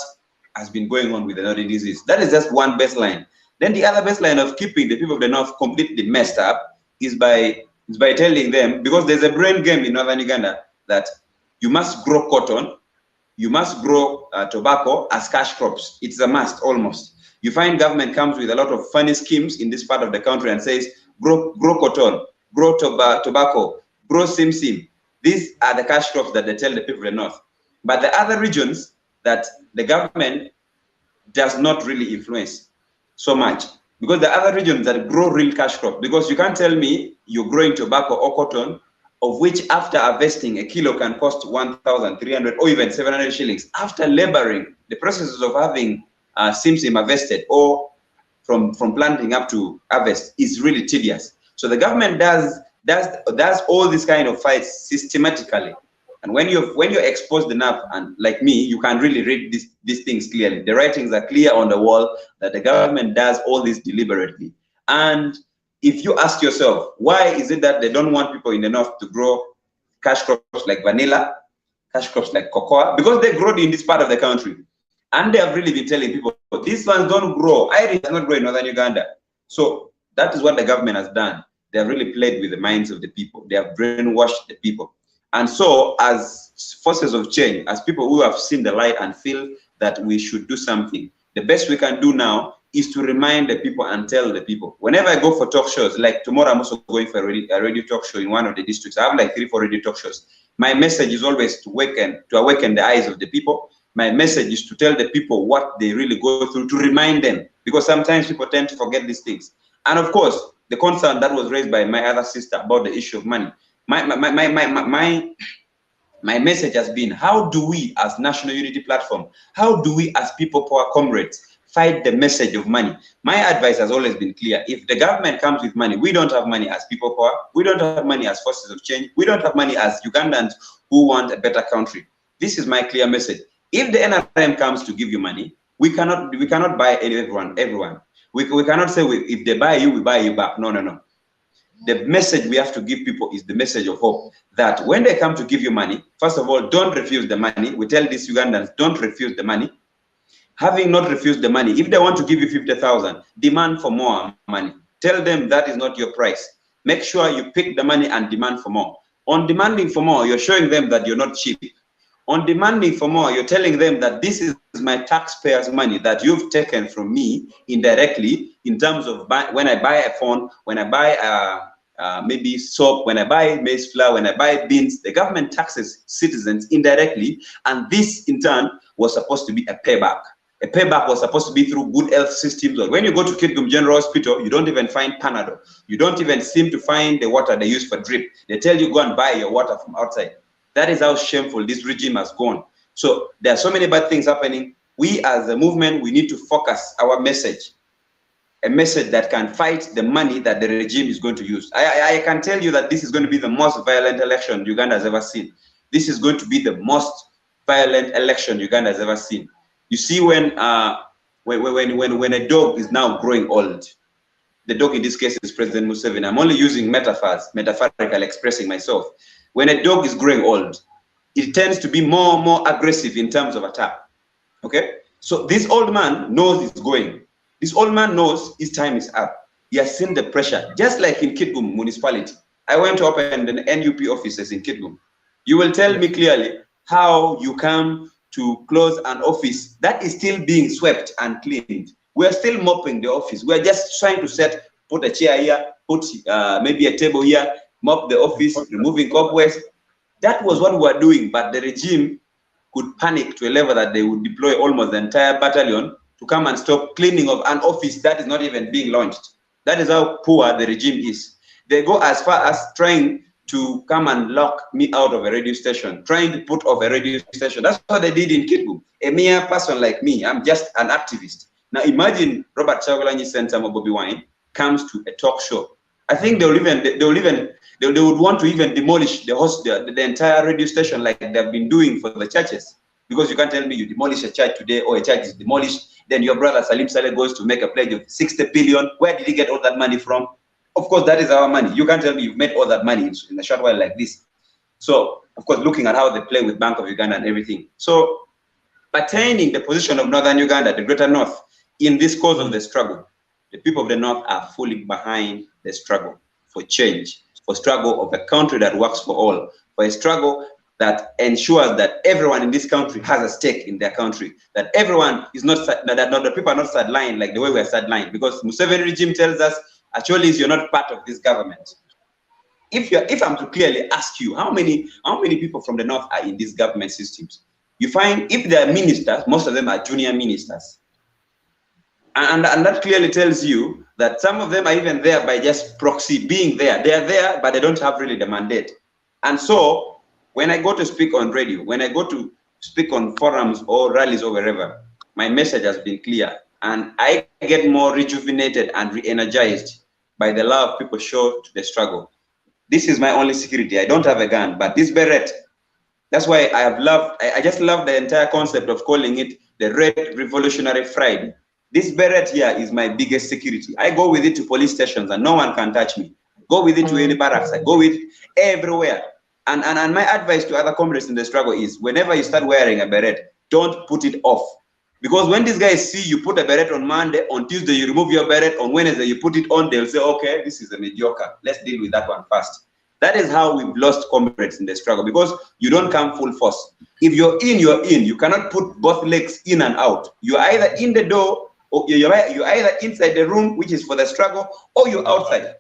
has been going on with the nodding disease. That is just one baseline. Then the other baseline of keeping the people of the North completely messed up is by telling them, because there's a brain game in northern Uganda, that you must grow cotton, you must grow tobacco as cash crops. It's a must almost. You find government comes with a lot of funny schemes in this part of the country and says, grow cotton, grow tobacco, grow sim. These are the cash crops that they tell the people of the North. But the other regions that the government does not really influence so much, because the other regions that grow real cash crops, because you can't tell me you're growing tobacco or cotton, of which after harvesting a kilo can cost 1,300 or even 700 shillings. After laboring, the processes of having sim harvested or from planting up to harvest is really tedious. So the government does does all these kind of fights systematically. And when you're exposed enough, and like me, you can really read these things clearly. The writings are clear on the wall that the government does all this deliberately. And if you ask yourself, why is it that they don't want people in the north to grow cash crops like vanilla, cash crops like cocoa? Because they grow in this part of the country. And they have really been telling people, these ones don't grow. Irish does not grow in northern Uganda. So that is what the government has done. They have really played with the minds of the people. They have brainwashed the people. And so as forces of change, as people who have seen the light and feel that we should do something, the best we can do now is to remind the people and tell the people. Whenever I go for talk shows, like tomorrow I'm also going for a radio talk show in one of the districts. I have like 3-4 radio talk shows. My message is always to awaken the eyes of the people. My message is to tell the people what they really go through, to remind them, because sometimes people tend to forget these things. And of course, the concern that was raised by my other sister about the issue of money. My message has been, how do we as National Unity Platform, how do we as people power comrades fight the message of money? My advice has always been clear. If the government comes with money, we don't have money as people power, we don't have money as forces of change, we don't have money as Ugandans who want a better country. This is my clear message. If the NRM comes to give you money, we cannot buy everyone. We cannot say if they buy you, we buy you back. No, no, no. The message we have to give people is the message of hope, that when they come to give you money, first of all, don't refuse the money. We tell these Ugandans, don't refuse the money. Having not refused the money, if they want to give you 50,000, demand for more money. Tell them that is not your price. Make sure you pick the money and demand for more. On demanding for more, you're showing them that you're not cheap. On demanding for more, you're telling them that this is my taxpayers' money that you've taken from me indirectly, in terms of when I buy a phone, when I buy maybe soap, when I buy maize flour, when I buy beans, the government taxes citizens indirectly, and this in turn was supposed to be a payback. A payback was supposed to be through good health systems. When you go to Kitgum General Hospital, you don't even find Panadol. You don't even seem to find the water they use for drip. They tell you go and buy your water from outside. That is how shameful this regime has gone. So there are so many bad things happening. We as a movement, we need to focus our message, a message that can fight the money that the regime is going to use. I can tell you that this is going to be the most violent election Uganda has ever seen. This is going to be the most violent election Uganda has ever seen. You see, when a dog is now growing old, the dog in this case is President Museveni. I'm only using metaphorical expressing myself. When a dog is growing old, it tends to be more aggressive in terms of attack. Okay? So this old man knows it's going. This old man knows his time is up. He has seen the pressure, just like in Kitgum municipality. I went to open the NUP offices in Kitgum. You will tell me clearly how you come to close an office that is still being swept and cleaned. We are still mopping the office. We are just trying to put a chair here, put maybe a table here, mop the office, removing cobwebs. That was what we were doing, but the regime could panic to a level that they would deploy almost the entire battalion to come and stop cleaning of an office that is not even being launched. That is how poor the regime is. They go as far as trying to come and lock me out of a radio station, trying to put off a radio station. That's what they did in Kitgum. A mere person like me, I'm just an activist. Now imagine Robert Chagulanyi Sentamu Bobiwine comes to a talk show. I think they would want to even demolish the entire radio station like they've been doing for the churches. Because you can't tell me you demolish a church today or a church is demolished, then your brother Salim Saleh goes to make a pledge of 60 billion. Where did he get all that money from? Of course, that is our money. You can't tell me you've made all that money in a short while like this. So, of course, looking at how they play with Bank of Uganda and everything. So, pertaining the position of Northern Uganda, the Greater North, in this cause of the struggle, the people of the North are fully behind the struggle for change, for struggle of a country that works for all, for a struggle that ensures that everyone in this country has a stake in their country, that everyone is not, that the people are not sidelined like the way we are sidelined, because Museveni regime tells us, actually, you're not part of this government. If I'm to clearly ask you, how many people from the North are in these government systems? You find if they are ministers, most of them are junior ministers. And that clearly tells you that some of them are even there by just proxy being there. They are there, but they don't have really the mandate. And so when I go to speak on radio, when I go to speak on forums or rallies or wherever, my message has been clear. And I get more rejuvenated and re-energized by the love people show to the struggle. This is my only security. I don't have a gun, but this beret, that's why I just love the entire concept of calling it the Red Revolutionary Friday. This beret here is my biggest security. I go with it to police stations and no one can touch me. Go with it to any barracks. I go with it everywhere. And my advice to other comrades in the struggle is, whenever you start wearing a beret, don't put it off. Because when these guys see you put a beret on Monday, on Tuesday you remove your beret, on Wednesday you put it on, they'll say, okay, this is a mediocre. Let's deal with that one first. That is how we've lost comrades in the struggle, because you don't come full force. If you're in, you're in. You cannot put both legs in and out. You're either in the door, or you're either inside the room, which is for the struggle, or you're outside.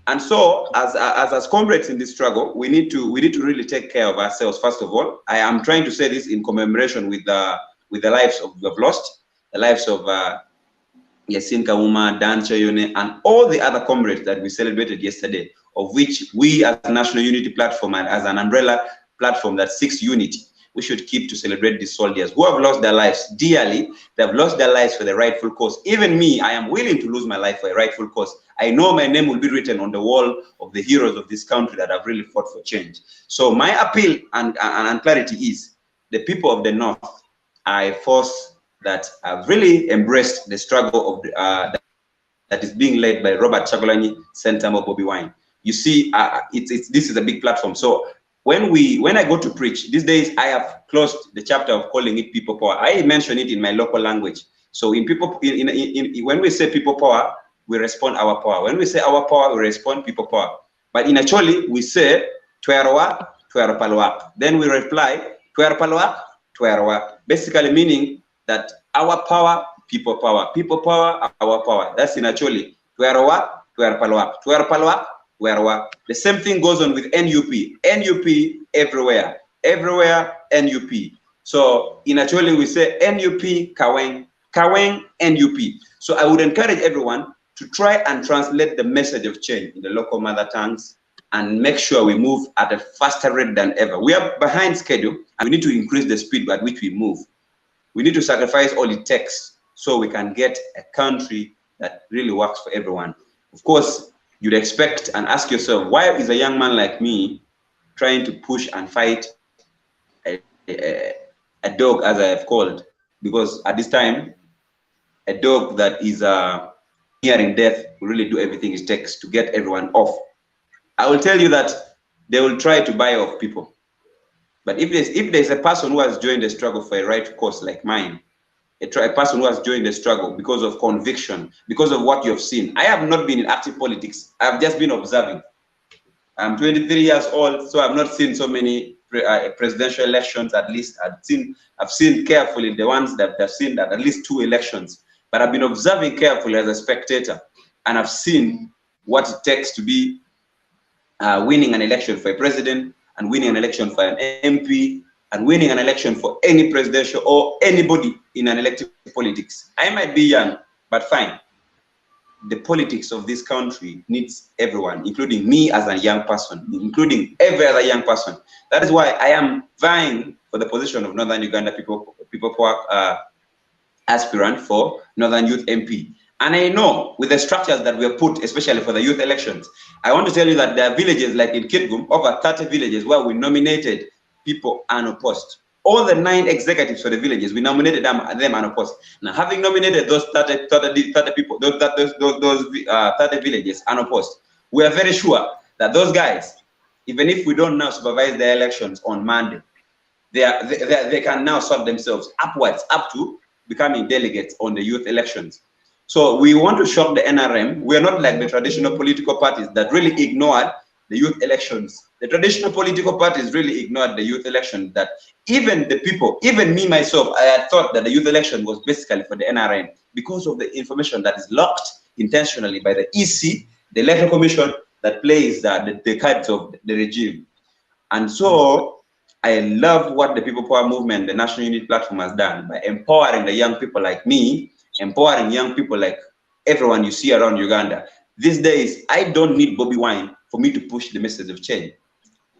And so, as comrades in this struggle, we need to really take care of ourselves. First of all, I am trying to say this in commemoration with the lives of we've lost, the lives of Yasin Kauma, Dan Chayone, and all the other comrades that we celebrated yesterday, of which we as a National Unity Platform and as an umbrella platform that seeks unity, we should keep to celebrate these soldiers who have lost their lives dearly. They've lost their lives for the rightful cause. Even me, I am willing to lose my life for a rightful cause. I know my name will be written on the wall of the heroes of this country that have really fought for change. So my appeal and clarity is, the people of the North are a force that have really embraced the struggle of that is being led by Robert Chagulanyi, Sentamo, Bobiwine. You see, this is a big platform. So when I go to preach these days, I have closed the chapter of calling it people power. I mention it in my local language. So when we say people power, we respond our power. When we say our power, we respond people power. But in actually, we say tuerwa, tuerpalwak. Then we reply tuerpalwak, tuerwa. Basically meaning that our power, people power, our power. That's in actually tuerwa, tuerpalwak, tuerpalwak. The same thing goes on with NUP. NUP everywhere. Everywhere NUP. So in actually we say NUP Kaweng. Kaweng NUP. So I would encourage everyone to try and translate the message of change in the local mother tongues and make sure we move at a faster rate than ever. We are behind schedule and we need to increase the speed at which we move. We need to sacrifice all it takes so we can get a country that really works for everyone. Of course, you'd expect and ask yourself, why is a young man like me trying to push and fight a dog, as I have called? Because at this time, a dog that is nearing death will really do everything it takes to get everyone off. I will tell you that they will try to buy off people. But if there's a person who has joined the struggle for a right cause like mine, a person who has joined the struggle because of conviction, because of what you have seen. I have not been in active politics. I have just been observing. I'm 23 years old, so I've not seen so many presidential elections. At least I've seen carefully the ones that I've seen, that at least 2 elections. But I've been observing carefully as a spectator, and I've seen what it takes to be winning an election for a president, and winning an election for an MP, and winning an election for any presidential or anybody in an elective politics. I might be young, but fine. The politics of this country needs everyone, including me as a young person, including every other young person. That is why I am vying for the position of Northern Uganda People Power aspirant for Northern Youth MP. And I know with the structures that we have put, especially for the youth elections, I want to tell you that there are villages like in Kitgum, over 30 villages where we nominated people unopposed. All the 9 executives for the villages, we nominated them unopposed. Now, having nominated those 30 people, those 30 villages unopposed, we are very sure that those guys, even if we don't now supervise their elections on Monday, they can now sort themselves upwards, up to becoming delegates on the youth elections. So we want to shock the NRM. We are not like the traditional political parties that really ignored the youth elections. The traditional political parties really ignored the youth election, that even the people, even me myself, I had thought that the youth election was basically for the NRM because of the information that is locked intentionally by the EC, the Electoral Commission that plays the cards of the regime. And so I love what the People Power Movement, the National Unity Platform has done by empowering the young people like me, empowering young people like everyone you see around Uganda. These days, I don't need Bobiwine for me to push the message of change.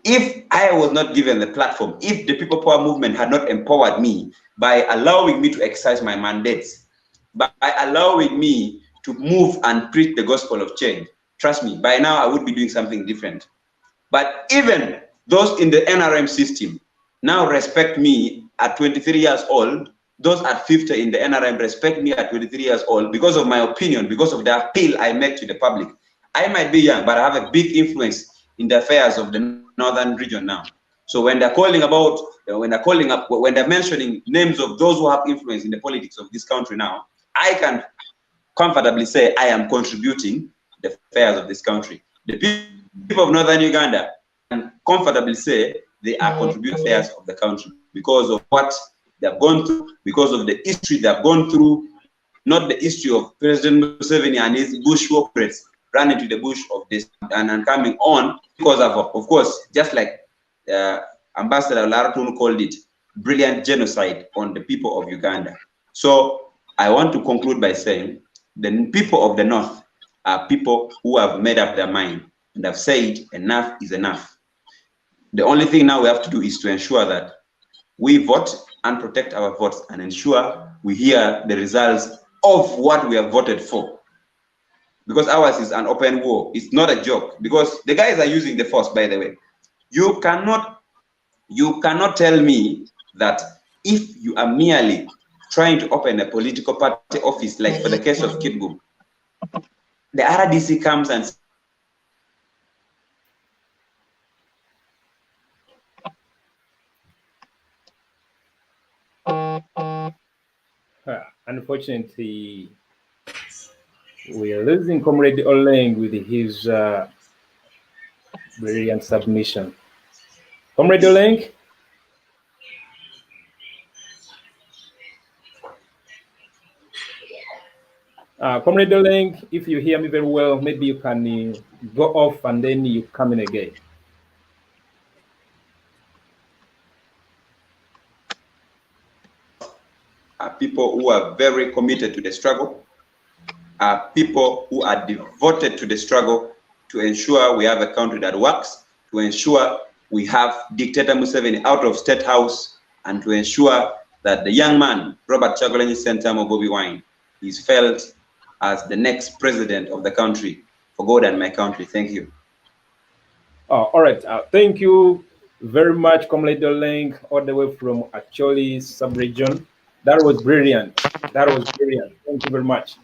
If I was not given the platform, if the People Power Movement had not empowered me by allowing me to exercise my mandates, by allowing me to move and preach the gospel of change, trust me, by now I would be doing something different. But even those in the NRM system now respect me at 23 years old. Those at 50 in the NRM respect me at 23 years old because of my opinion, because of the appeal I make to the public. I might be young, but I have a big influence in the affairs of the northern region now. So when they're calling about, when they're mentioning names of those who have influence in the politics of this country now, I can comfortably say I am contributing the affairs of this country. The people of northern Uganda can comfortably say they are contributing affairs of the country because of what they have gone through, because of the history they have gone through, not the history of President Museveni and his bush corporates running to the bush of this and coming on because of course, just like Ambassador Laratun called it, brilliant genocide on the people of Uganda. So I want to conclude by saying the people of the North are people who have made up their mind and have said enough is enough. The only thing now we have to do is to ensure that we vote and protect our votes and ensure we hear the results of what we have voted for. Because ours is an open war. It's not a joke. Because the guys are using the force, by the way. You cannot tell me that if you are merely trying to open a political party office, like for the case of Kitgum, the RDC comes and unfortunately, we are losing Comrade Oleng with his brilliant submission. Comrade Oleng? Comrade Oleng, if you hear me very well, maybe you can go off and then you come in again. Are people who are very committed to the struggle, are people who are devoted to the struggle to ensure we have a country that works, to ensure we have Dictator Museveni out of State House, and to ensure that the young man, Robert Chagulanyi Sentamu Bobiwine, is felt as the next president of the country, for God and my country. Thank you. All right. Thank you very much, Comrade Oleng, all the way from Acholi sub-region. That was brilliant. That was brilliant. Thank you very much.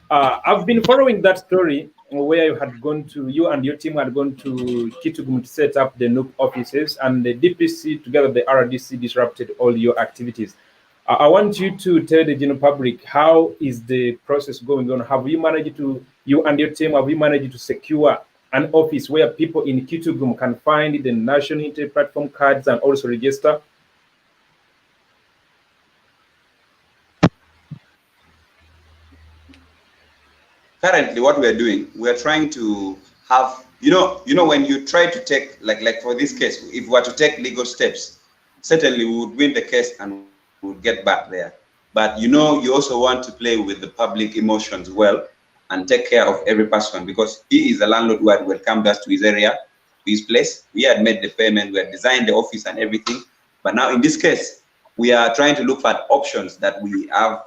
I've been following that story where you had gone to, you and your team had gone to Kitgum to set up the NUP offices, and the DPC together the RDC disrupted all your activities. I want you to tell the general public, how is the process going on? Have you managed to, you and your team, have you managed to secure an office where people in Kitgum can find the national inter-platform cards and also register? Currently, what we are doing, we are trying to have, you know, when you try to take, like for this case, if we were to take legal steps, certainly we would win the case and we would get back there. But you know, you also want to play with the public emotions well and take care of every person, because he is a landlord who had welcomed us to his area, to his place. We had made the payment, we had designed the office and everything. But now in this case, we are trying to look for options that we have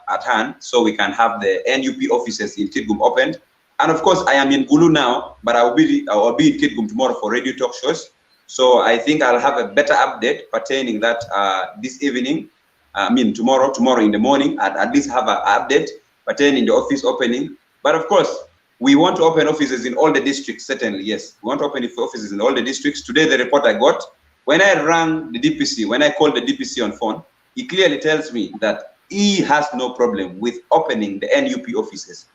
at hand, so we can have the NUP offices in Kitgum opened. And of course, I am in Gulu now, but I'll be in Kitgum tomorrow for radio talk shows. So I think I'll have a better update pertaining that this evening. Tomorrow in the morning, I'd at least have an update pertaining the office opening. But of course, we want to open offices in all the districts, certainly, yes. We want to open offices in all the districts. Today, the report I got, when I rang the DPC, when I called the DPC on phone, he clearly tells me that he has no problem with opening the NUP offices.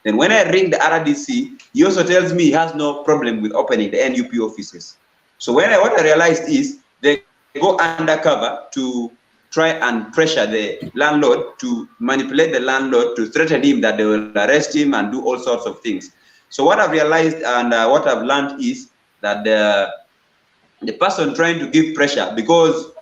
Then when I ring the RDC, he also tells me he has no problem with opening the NUP offices. So what I realized is they go undercover to try and pressure the landlord, to manipulate the landlord, to threaten him that they will arrest him and do all sorts of things. So what I've realized and what I've learned is that the person trying to give pressure because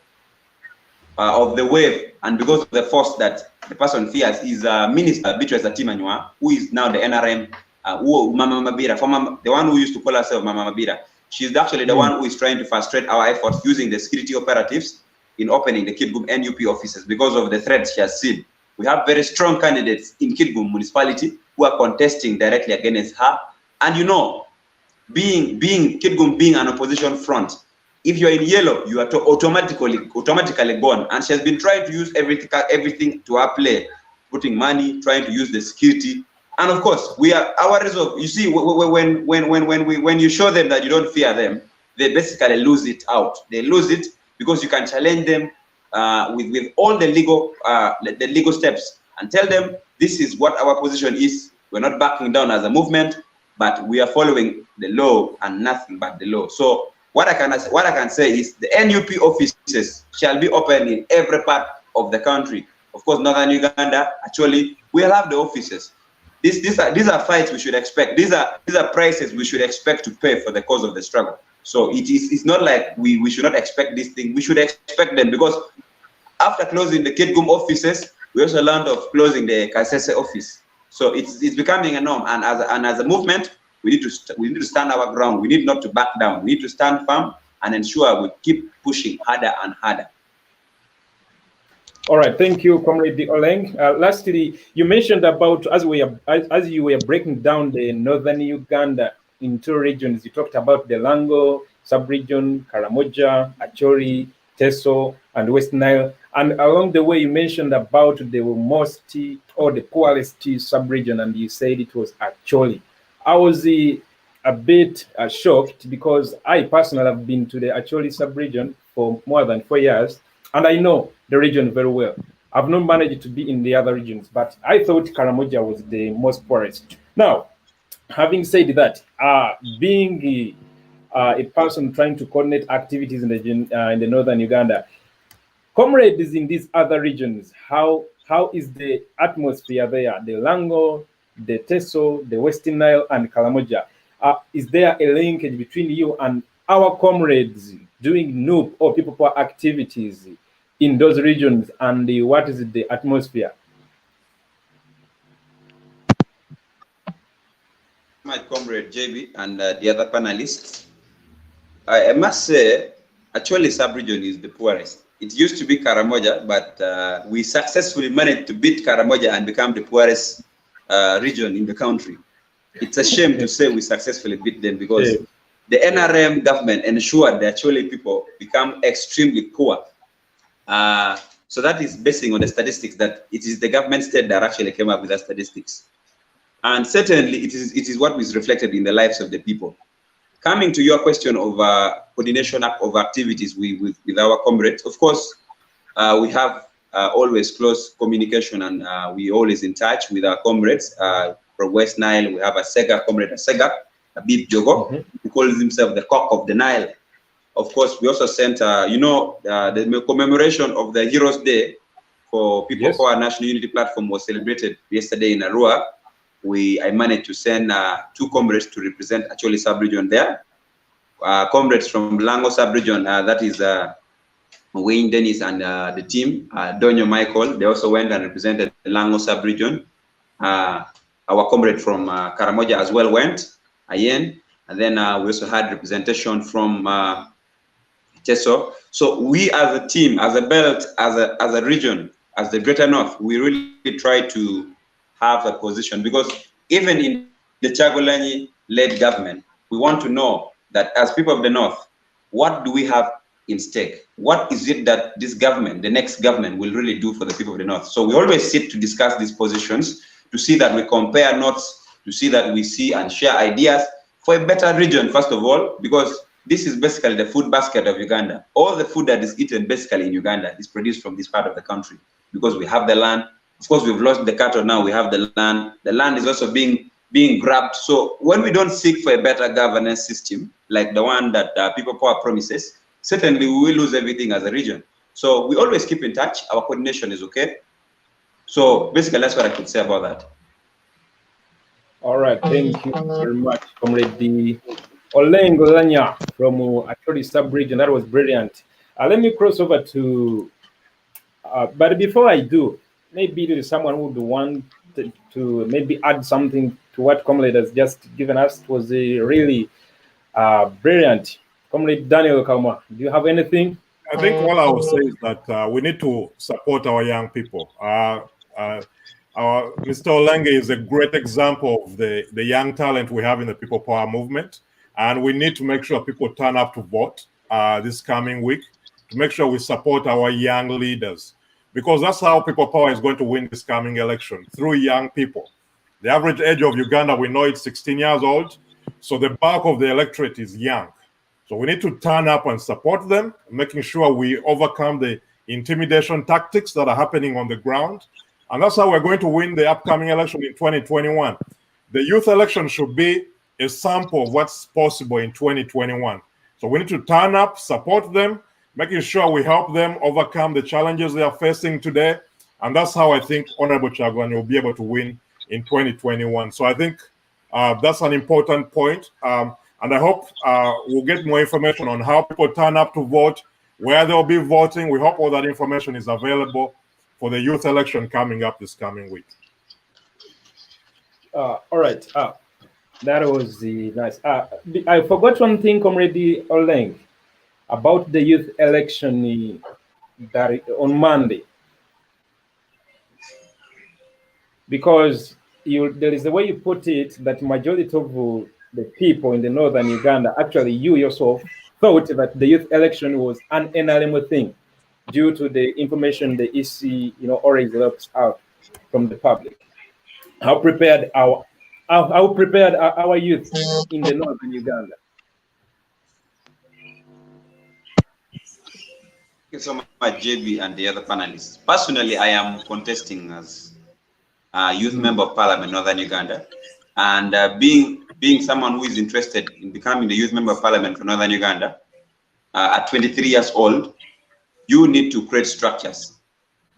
of the wave and because of the force that the person fears is Minister Beatrice Atimanywa, who is now the NRM, Mama Mabira, the one who used to call herself Mama Mabira. She's actually the one who is trying to frustrate our efforts using the security operatives in opening the Kitgum NUP offices because of the threats she has seen. We have very strong candidates in Kitgum municipality who are contesting directly against her, And you know, being Kitgum being an opposition front, if you're in yellow, you are automatically gone. And she has been trying to use everything to her play, putting money, trying to use the security. And of course, we are our resolve. You see, when you show them that you don't fear them, they basically lose it out. They lose it because you can challenge them with all the legal steps and tell them this is what our position is. We're not backing down as a movement, but we are following the law and nothing but the law. So what I can say is the NUP offices shall be open in every part of the country. Of course, northern Uganda, actually, we'll have the offices. These are fights we should expect. These are prices we should expect to pay for the cause of the struggle. So it's not like we should not expect this thing. We should expect them, because after closing the Kitgum offices, we also learned of closing the Kasese office. So it's becoming a norm. And as a movement, we need to stand our ground. We need not to back down. We need to stand firm and ensure we keep pushing harder and harder. All right, thank you, Comrade Oleng. Lastly, you mentioned about, as you were breaking down the northern Uganda in two regions, you talked about the Lango sub-region, Karamoja, Acholi, Teso, and West Nile. And along the way, you mentioned about the most or the poorest sub-region, and you said it was Acholi. I was a bit shocked, because I personally have been to the Acholi sub-region for more than 4 years, and I know the region very well. I've not managed to be in the other regions, but I thought Karamoja was the most poorest. Now, having said that, being a person trying to coordinate activities in the northern Uganda, comrades in these other regions, how is the atmosphere there? The Lango, the Teso, the Western Nile, and Karamoja. Is there a linkage between you and our comrades doing NUP or people power activities in those regions, and what is the atmosphere? My comrade JB and the other panelists, I must say, actually sub-region is the poorest. It used to be Karamoja, but we successfully managed to beat Karamoja and become the poorest region in the country. It's a shame to say we successfully beat them, because the NRM government ensured the Acholi people become extremely poor. So that is basing on the statistics that it is the government state that actually came up with the statistics. And certainly it is what is reflected in the lives of the people. Coming to your question of coordination of activities with our comrades, of course, we have always close communication, and we always in touch with our comrades. From West Nile, we have a Sega, comrade Sega, Abib Jogo, who calls himself the cock of the Nile. Of course, we also sent, the commemoration of the Heroes Day for People for our National Unity Platform was celebrated yesterday in Arua. I managed to send 2 comrades to represent Acholi sub-region there. Comrades from Lango sub-region, that is Wayne Dennis and the team, Donyo Michael, they also went and represented the Lango sub-region. Our comrade from Karamoja as well went, Ayen, and then we also had representation from Teso. So we as a team, as a belt, as a region, as the Greater North, we really try to have a position, because even in the Chagulanyi-led government, we want to know that as people of the North, what do we have in stake? What is it that this government, the next government, will really do for the people of the North? So we always sit to discuss these positions, to see that we compare notes, to see that we see and share ideas for a better region, first of all, because this is basically the food basket of Uganda. All the food that is eaten basically in Uganda is produced from this part of the country, because we have the land. Of course, we've lost the cattle, now we have the land. The land is also being grabbed. So when we don't seek for a better governance system, like the one that People Power promises, certainly we will lose everything as a region. So we always keep in touch. Our coordination is okay. So basically, that's what I could say about that. All right, thank you very much, Comrade Oleng Olanya from Acholi sub-region. That was brilliant. Let me cross over to, but before I do, maybe there is someone who would want to maybe add something to what Comrade has just given us. It was a really brilliant. Comrade Daniel Kauma, do you have anything? I think all I would say is that we need to support our young people. Mr. Olenge is a great example of the young talent we have in the People Power movement. And we need to make sure people turn up to vote this coming week to make sure we support our young leaders. Because that's how People Power is going to win this coming election, through young people. The average age of Uganda, we know it's 16 years old. So the bulk of the electorate is young. So we need to turn up and support them, making sure we overcome the intimidation tactics that are happening on the ground. And that's how we're going to win the upcoming election in 2021. The youth election should be a sample of what's possible in 2021. So we need to turn up, support them, making sure we help them overcome the challenges they are facing today. And that's how I think Honorable Chagwani will be able to win in 2021. So I think that's an important point. And I hope we'll get more information on how people turn up to vote, where they'll be voting. We hope all that information is available for the youth election coming up this coming week. All right. That was nice. I forgot one thing, Comrade Oleng, about the youth election that on Monday. Because there is the way you put it that majority of the people in the northern Uganda, actually you yourself, thought that the youth election was an NRM thing due to the information the EC, already left out from the public. How prepared our youth in the northern Uganda? Thank you so much, JB and the other panelists. Personally, I am contesting as a youth member of parliament in northern Uganda, and being someone who is interested in becoming the youth member of parliament for northern Uganda at 23 years old, you need to create structures.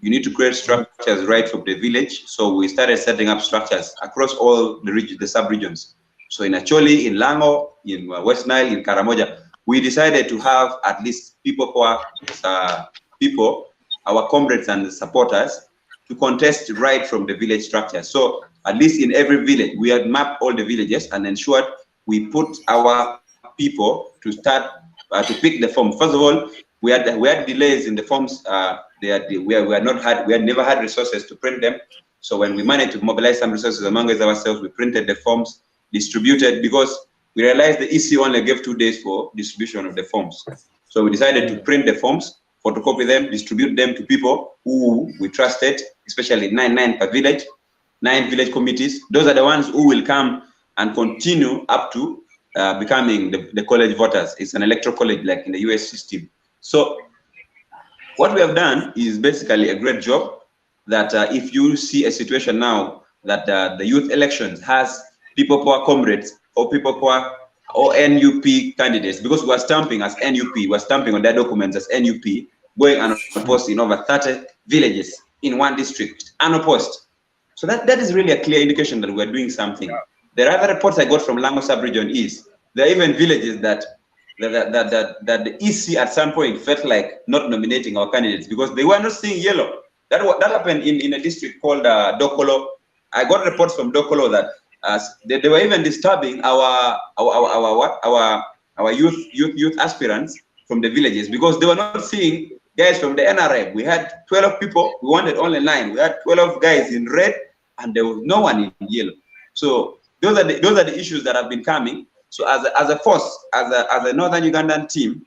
You need to create structures right from the village. So we started setting up structures across all the sub-regions. So in Acholi, in Lango, in West Nile, in Karamoja, we decided to have at least people our comrades and supporters, to contest right from the village structure. So at least in every village, we had mapped all the villages and ensured we put our people to start to pick the form. First of all, we had delays in the forms. We had never had resources to print them. So when we managed to mobilize some resources among ourselves, we printed the forms, distributed, because we realized the EC only gave 2 days for distribution of the forms. So we decided to print the forms, photocopy them, distribute them to people who we trusted, especially 9 per village, 9 village committees. Those are the ones who will come and continue up to becoming the college voters. It's an electoral college like in the US system. So what we have done is basically a great job that if you see a situation now that the youth elections has People Power comrades or People Power or NUP candidates, because we are stamping as NUP, we are stamping on their documents as NUP, going unopposed in over 30 villages in one district, unopposed. So that is really a clear indication that we're doing something. The other reports I got from Lango sub-region is there are even villages that the EC at some point felt like not nominating our candidates because they were not seeing yellow. That happened in a district called Dokolo. I got reports from Dokolo that they were even disturbing our youth aspirants from the villages because they were not seeing guys from the NRM. We had 12 people, we wanted only 9. We had 12 guys in red and there was no one in yellow. So those are the issues that have been coming. So as a force, as a Northern Ugandan team,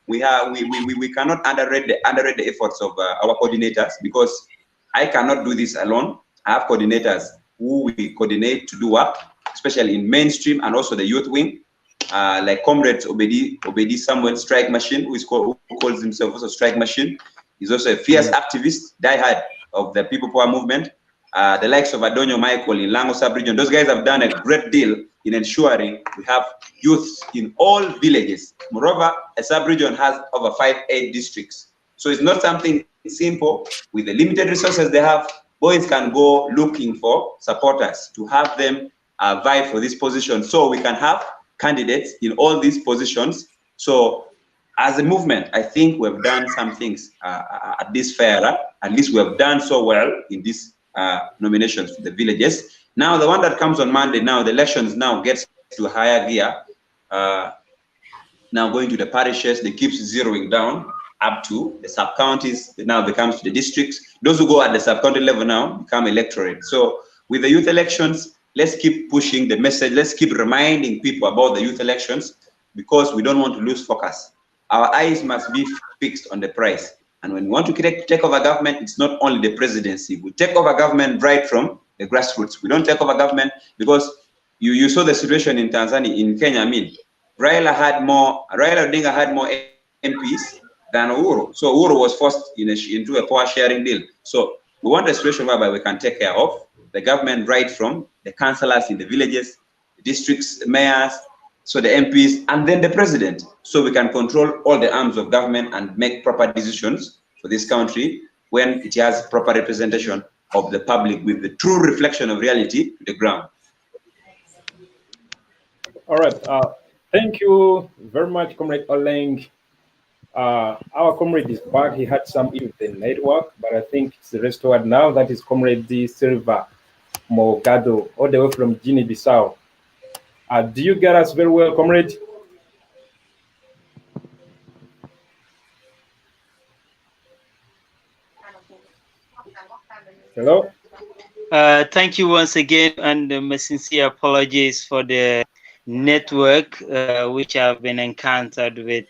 we cannot underrate the efforts of our coordinators, because I cannot do this alone. I have coordinators who we coordinate to do work, especially in mainstream and also the youth wing, like comrades Obedi Samuel Strike Machine, who calls himself also Strike Machine. He's also a fierce activist, diehard of the People Power movement. The likes of Adonio Michael in Lango sub-region, those guys have done a great deal in ensuring we have youth in all villages. Moreover, a sub-region has over 5-8 districts. So it's not something simple. With the limited resources they have, boys can go looking for supporters to have them vie for this position. So we can have candidates in all these positions. So as a movement, I think we've done some things at this fair. At least we have done so well in this nominations for the villages. Now the one that comes on Monday, now the elections now gets to a higher gear. Now going to the parishes, they keep zeroing down. up to the sub-counties, it now becomes the districts. Those who go at the sub-county level now become electorate. So with the youth elections, let's keep pushing the message. Let's keep reminding people about the youth elections because we don't want to lose focus. Our eyes must be fixed on the prize. And when we want to take over government, it's not only the presidency. We take over government right from the grassroots. We don't take over government because you saw the situation in Tanzania, in Kenya. I mean, Raila Odinga had more MPs than Uhuru. So Uhuru was forced into a power sharing deal. So we want a situation whereby we can take care of the government right from the councillors in the villages, the districts, mayors, so the MPs, and then the president. So we can control all the arms of government and make proper decisions for this country when it has proper representation of the public with the true reflection of reality to the ground. All right. Thank you very much, Comrade Oleng. Our comrade is back. He had some issue with the network, but I think it's restored now. That is Comrade Silva Mogado, all the way from Guinea-Bissau. Do you get us very well, comrade? Hello? Thank you once again, and my sincere apologies for the network which I've been encountered with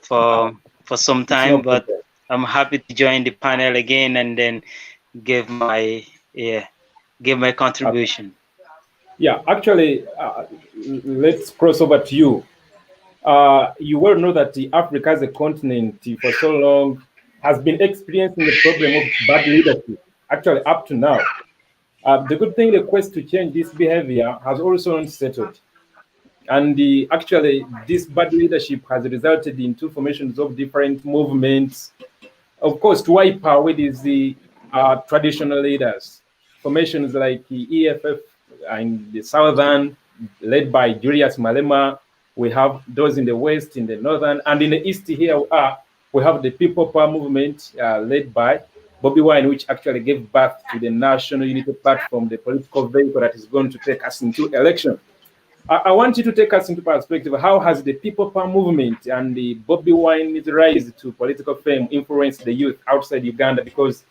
for some time, but I'm happy to join the panel again and then give my contribution. Yeah, actually, let's cross over to you. You well know that Africa as a continent for so long has been experiencing the problem of bad leadership, actually up to now. The good thing, the quest to change this behavior has also unsettled. And actually, this bad leadership has resulted in two formations of different movements. Of course, to wipe away these traditional leaders. Formations like the EFF in the southern, led by Julius Malema. We have those in the west, in the northern, and in the east here we have the People Power movement led by Bobiwine, which actually gave birth to the National Unity Platform, the political vehicle that is going to take us into election. I want you to take us into perspective. How has the People Power movement and the Bobiwine's rise to political fame influenced the youth outside Uganda? Because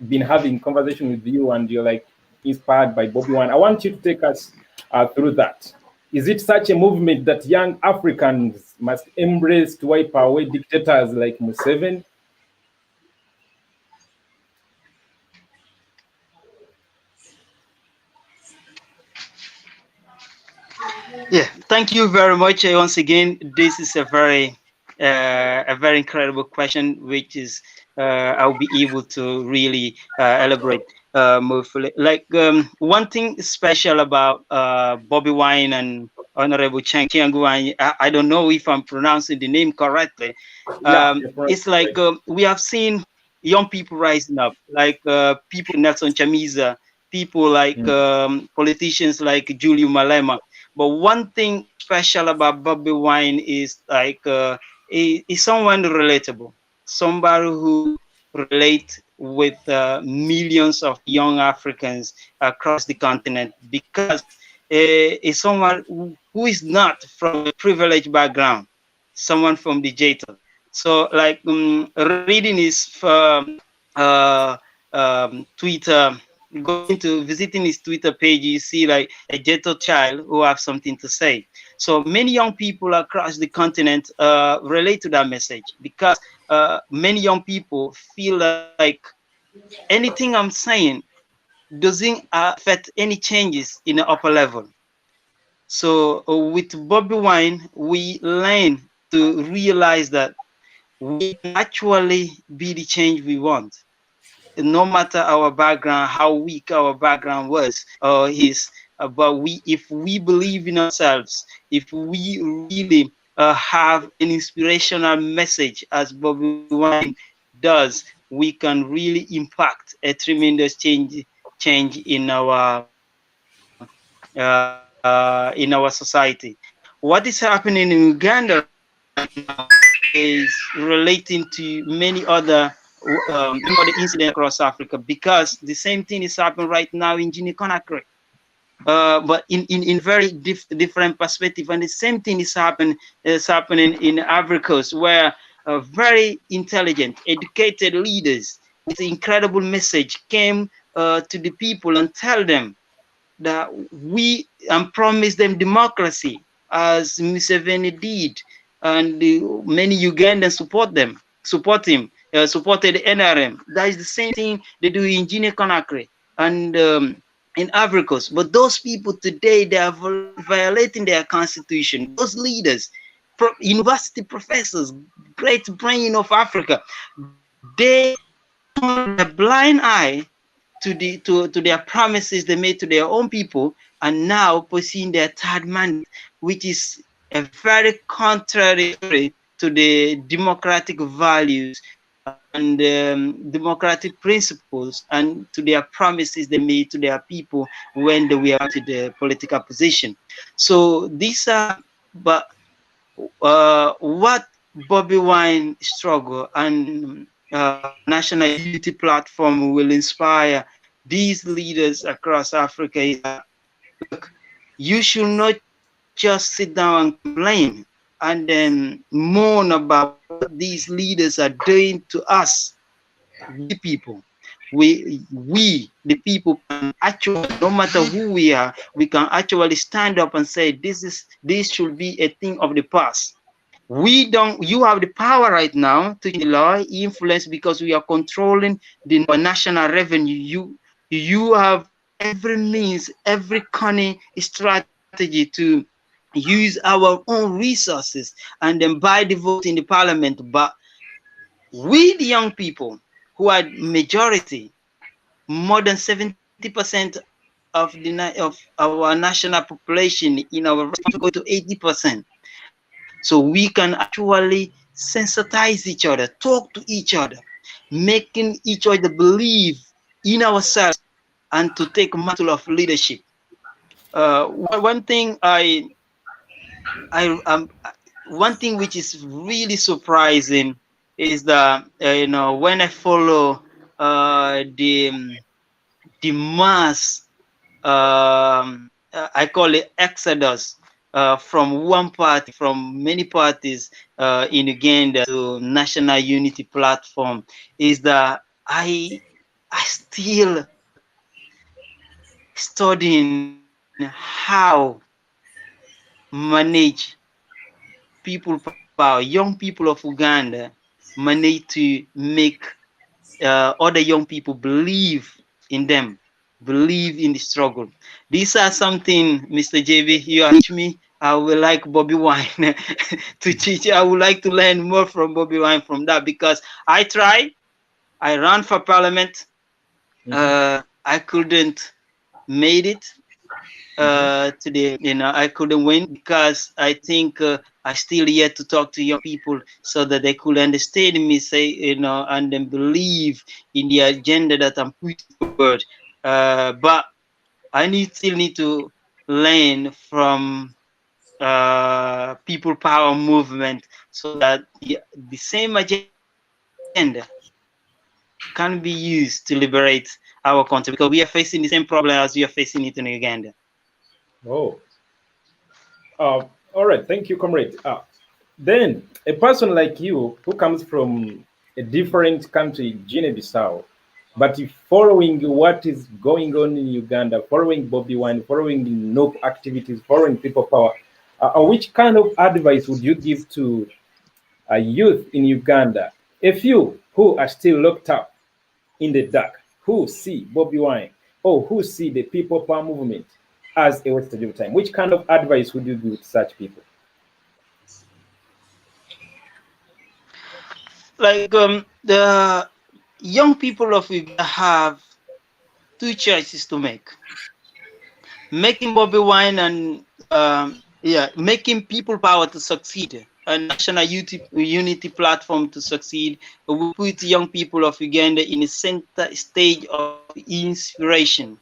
been having conversation with you and you're like inspired by Bobiwine. I want you to take us through that. Is it such a movement that young Africans must embrace to wipe away dictators like Museveni? Yeah, thank you very much. Once again, this is a very incredible question, which is I'll be able to really elaborate more fully. Like one thing special about Bobiwine and Honorable Chiangwine, I don't know if I'm pronouncing the name correctly. It's like we have seen young people rising up, like people Nelson Chamisa, people like politicians like Julio Malema. But one thing special about Bobiwine is like is someone relatable, somebody who relate with millions of young Africans across the continent, because is someone who is not from a privileged background, someone from the Jeta. So like reading his Twitter, going to visiting his Twitter page, you see like a Jeta child who have something to say. So many young people across the continent relate to that message, because many young people feel like anything I'm saying doesn't affect any changes in the upper level. So with Bobiwine, we learn to realize that we can actually be the change we want, no matter our background, how weak our background was or is. But if we believe in ourselves, if we really have an inspirational message, as Bobiwine does, we can really impact a tremendous change in our society. What is happening in Uganda right now is relating to many other incidents across Africa, because the same thing is happening right now in Guinea-Conakry. but in very different perspective. And the same thing is happening in Ivory Coast, where very intelligent, educated leaders with incredible message came to the people and tell them that we promise them democracy, as Museveni did, and many Ugandans supported the NRM. That is the same thing they do in Guinea Conakry and in Ivory Coast. But those people today, they are violating their constitution. Those leaders, university professors, great brain of Africa, they turn a blind eye to their promises they made to their own people, and now pursuing their third mandate, which is a very contrary to the democratic values and democratic principles and to their promises they made to their people when they were to the political position. So these are, but what Bobiwine struggle and National Unity Platform will inspire these leaders across Africa is that, look, you should not just sit down and complain and then moan about what these leaders are doing to us, the people. We the people can actually, no matter who we are, we can actually stand up and say this should be a thing of the past. You have the power right now to change the law, influence, because we are controlling the national revenue. You have every means, every cunning strategy to use our own resources and then buy the vote in the parliament. But we, the young people, who are majority, more than 70% of our national population in our go to 80%. So we can actually sensitize each other, talk to each other, making each other believe in ourselves and to take mantle of leadership. One thing one thing which is really surprising is that when I follow the mass, I call it exodus, from one party, from many parties in Uganda to National Unity Platform, is that I still studying how manage people power, young people of Uganda manage to make other young people believe in them, believe in the struggle. These are something, Mr. JB, you teach me. I would like Bobiwine to teach. I would like to learn more from Bobiwine from that, because I ran for parliament. I couldn't made it to the, I couldn't win because I think I still yet to talk to young people so that they could understand me, say, and then believe in the agenda that I'm putting forward. But I still need to learn from people power movement so that the same agenda can be used to liberate our country, because we are facing the same problem as we are facing it in Uganda. Oh. All right. Thank you, comrade. Then a person like you who comes from a different country, Guinea-Bissau, but following what is going on in Uganda, following Bobiwine, following the NOP activities, following people power, which kind of advice would you give to a youth in Uganda, a few who are still locked up in the dark, who see Bobiwine or who see the people power movement as a wastage of time? Which kind of advice would you give to such people? Like the young people of Uganda have two choices to make: making Bobiwine and making people power to succeed, a national unity platform to succeed. We put young people of Uganda in the center stage of inspiration.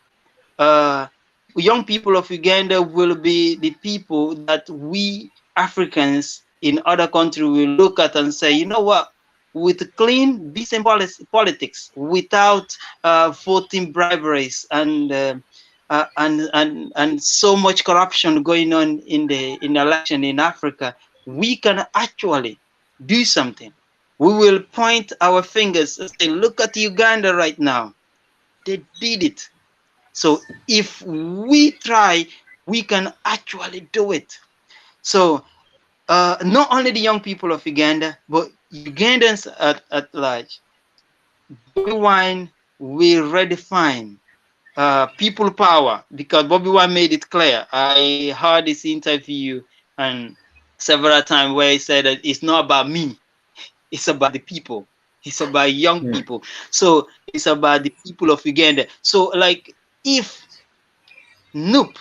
Young people of Uganda will be the people that we Africans in other countries will look at and say, you know what, with clean, decent politics, without voting briberies and and so much corruption going on in the election in Africa, we can actually do something. We will point our fingers and say, look at Uganda right now. They did it. So if we try, we can actually do it. So not only the young people of Uganda, but Ugandans at large. Bobiwine will redefine people power, because Bobiwine made it clear. I heard this interview and several times where he said that it's not about me, it's about the people. It's about young people. So it's about the people of Uganda. So like if NUP,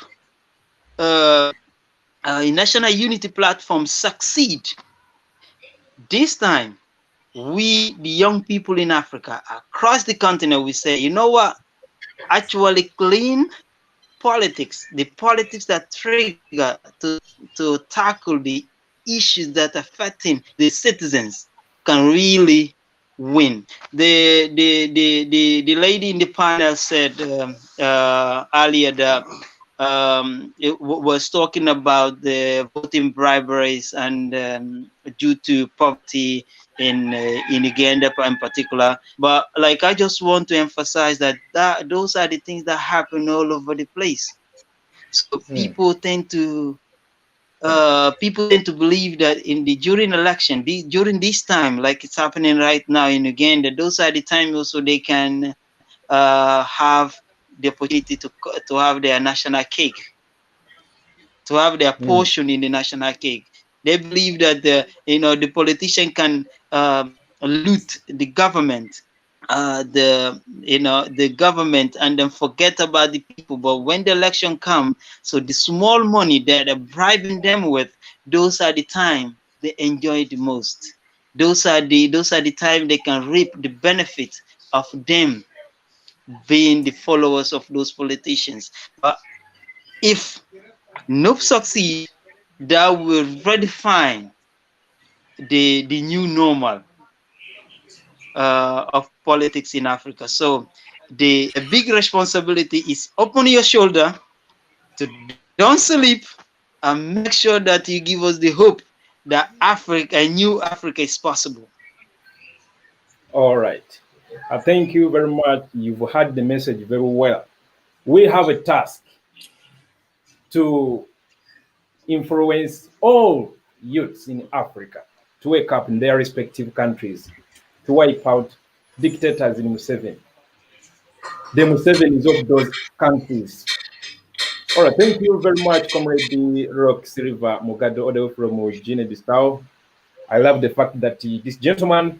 a National Unity Platform, succeed this time, we, the young people in Africa, across the continent, we say, you know what? Actually clean politics, the politics that trigger to tackle the issues that affecting the citizens, can really win. The lady in the panel said earlier that it was talking about the voting briberies and due to poverty in Uganda in particular. But like, I just want to emphasize that those are the things that happen all over the place. So people tend to believe that during election, during this time, like it's happening right now in Uganda, those are the times also they can have the opportunity to have their national cake, to have their portion in the national cake. They believe that the politician can loot the government, the government, and then forget about the people. But when the election comes, so the small money that they're bribing them with, those are the time they enjoy the most. Those are the time they can reap the benefit of them being the followers of those politicians. But if NUP succeed, that will redefine the new normal of politics in Africa. So a big responsibility is upon your shoulder to don't sleep and make sure that you give us the hope that Africa, a new Africa, is possible. All right. Thank you very much. You've heard the message very well. We have a task to influence all youths in Africa to wake up in their respective countries, to wipe out dictators in Museveni. The Musevenis of those countries. All right, thank you very much, Comrade Rock Silva Mugado, all the way from Guinea-Bissau. I love the fact that this gentleman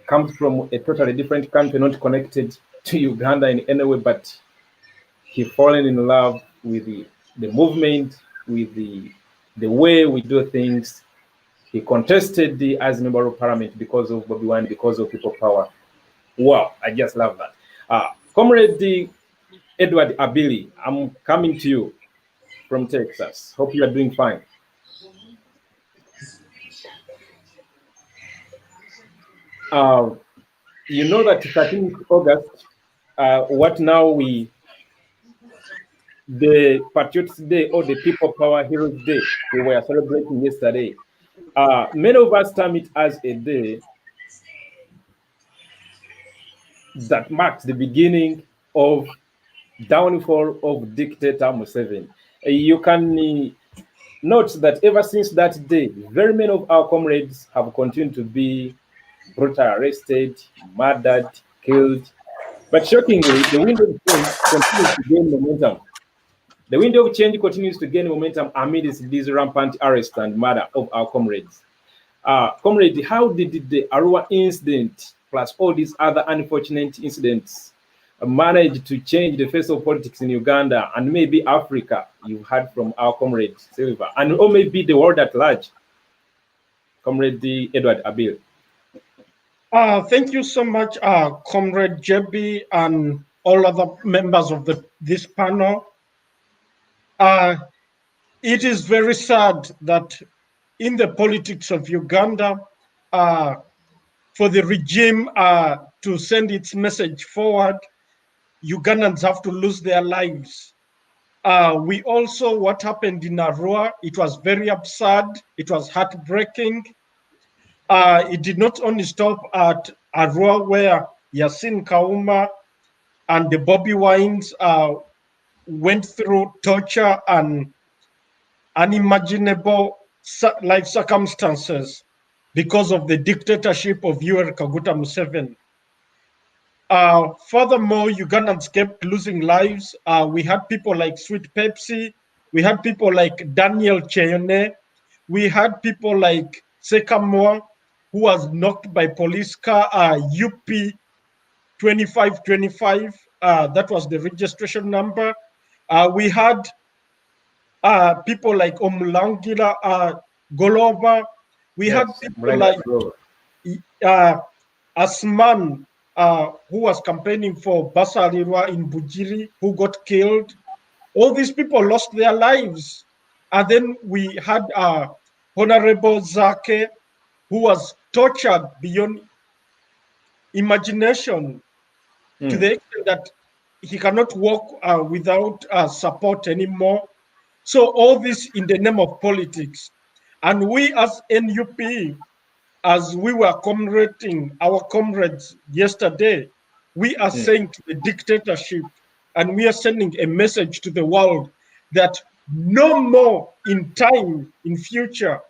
comes from a totally different country, not connected to Uganda in any way, but he fallen in love with the movement, with the way we do things. He contested as a member of parliament because of Bobiwine, because of people power. Wow, I just love that. Comrade Edward Abili, I'm coming to you from Texas. Hope you are doing fine. You know that 13th August, what now the Patriots Day or the People Power Heroes Day we were celebrating yesterday. Many of us term it as a day that marks the beginning of downfall of dictator Museveni. You can note that ever since that day, very many of our comrades have continued to be brutally arrested, murdered, killed. But shockingly, the wind of change continues to gain momentum. The wind of change continues to gain momentum amidst these rampant arrests and murder of our comrades. Comrade, how did the Arua incident plus all these other unfortunate incidents manage to change the face of politics in Uganda and maybe Africa? You've heard from our comrade Silva, and or maybe the world at large. Comrade Edward Abil. Thank you so much, Comrade JB and all other members of this panel. It is very sad that in the politics of Uganda, for the regime to send its message forward, Ugandans have to lose their lives. We also, what happened in Arua, it was very absurd. It was heartbreaking. It did not only stop at Arua, where Yasin Kauma and the Bobiwines went through torture and unimaginable life circumstances because of the dictatorship of Yoweri Kaguta Museveni. Furthermore, Ugandans kept losing lives. We had people like Sweet Pepsi. We had people like Daniel Cheyone. We had people like Sekamwa, who was knocked by police car, UP 2525. That was the registration number. We had people like Omulangila Golova. We had people like Asman, who was campaigning for Basalirwa in Bujiri, who got killed. All these people lost their lives. And then we had Honorable Zake, who was tortured beyond imagination to the extent that he cannot walk without support anymore. So all this in the name of politics. And we as NUP, as we were commemorating our comrades yesterday, we are saying to the dictatorship, and we are sending a message to the world that no more in time, in future,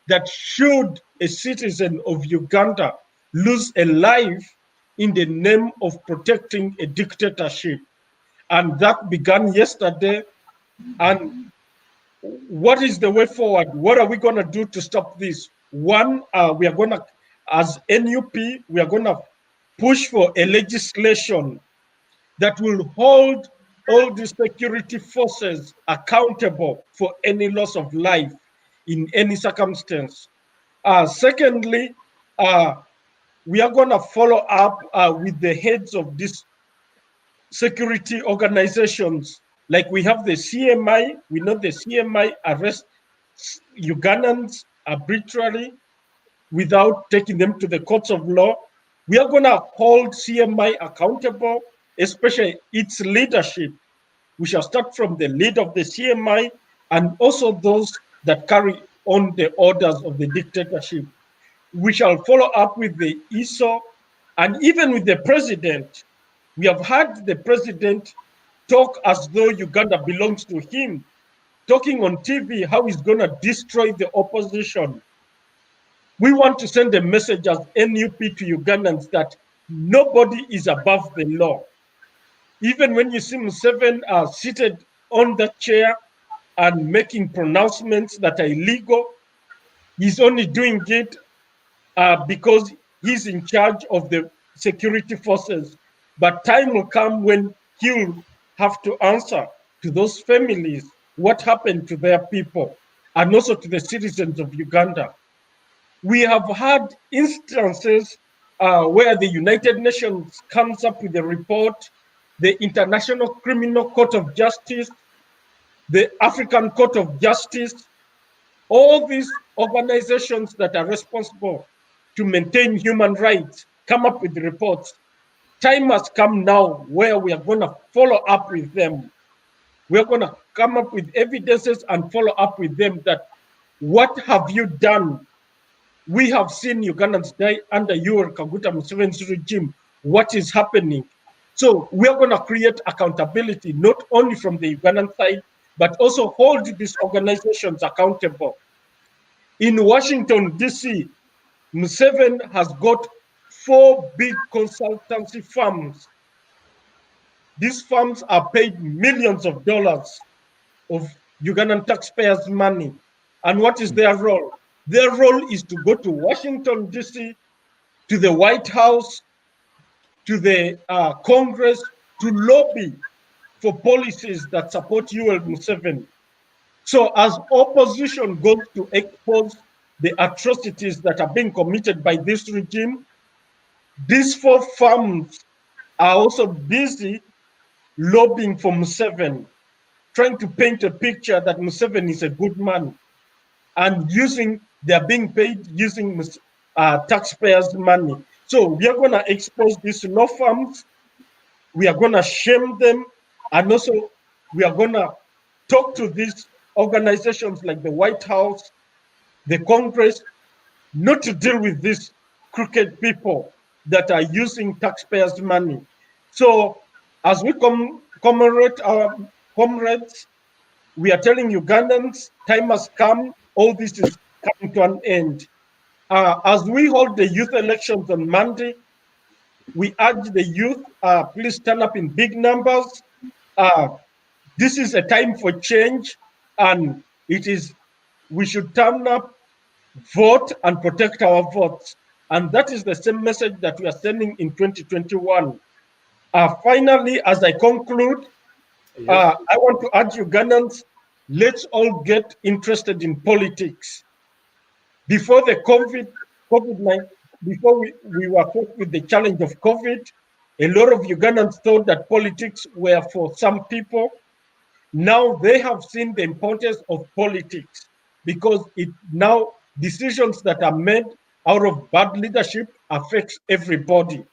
that should a citizen of Uganda lose a life in the name of protecting a dictatorship. And that began yesterday. And what is the way forward? What are we going to do to stop this? One, we are going to, as NUP, we are going to push for a legislation that will hold all the security forces accountable for any loss of life in any circumstance. Secondly, we are going to follow up with the heads of these security organizations. Like we have the CMI, we know the CMI arrests Ugandans arbitrarily without taking them to the courts of law. We are going to hold CMI accountable, especially its leadership. We shall start from the lead of the CMI and also those that carry on the orders of the dictatorship. We shall follow up with the ISO and even with the president. We have had the president talk as though Uganda belongs to him, talking on TV how he's going to destroy the opposition. We want to send a message as NUP to Ugandans that nobody is above the law. Even when you see Museveni seated on the chair and making pronouncements that are illegal, he's only doing it because he's in charge of the security forces. But time will come when he'll have to answer to those families what happened to their people and also to the citizens of Uganda. We have had instances where the United Nations comes up with a report, the International Criminal Court of Justice, the African Court of Justice, all these organizations that are responsible to maintain human rights come up with reports. Time has come now where we are going to follow up with them. We're going to come up with evidences and follow up with them that what have you done? We have seen Ugandans die under Yoweri Kaguta Museveni's regime. What is happening? So we are going to create accountability, not only from the Ugandan side, but also hold these organizations accountable. In Washington, D.C., Museveni has got 4 big consultancy firms. These firms are paid millions of dollars of Ugandan taxpayers' money. And what is their role? Their role is to go to Washington, D.C., to the White House, to the Congress, to lobby for policies that support Yoweri Museveni. So as opposition goes to expose the atrocities that are being committed by this regime, these 4 firms are also busy lobbying for Museveni, trying to paint a picture that Museveni is a good man, and they're being paid using taxpayers' money. So we are going to expose these law firms. we are going to shame them, and also we are going to talk to these organizations like the White House, the Congress, not to deal with these crooked people that are using taxpayers' money. So as we commemorate our comrades, we are telling Ugandans, time has come, all this is coming to an end. As we hold the youth elections on Monday, we urge the youth, please turn up in big numbers. This is a time for change, and we should turn up, vote, and protect our votes. And that is the same message that we are sending in 2021. Finally, as I conclude, I want to urge Ugandans, let's all get interested in politics. Before the COVID-19, before we were faced with the challenge of COVID, a lot of Ugandans thought that politics were for some people. Now they have seen the importance of politics, because now decisions that are made out of bad leadership affects everybody.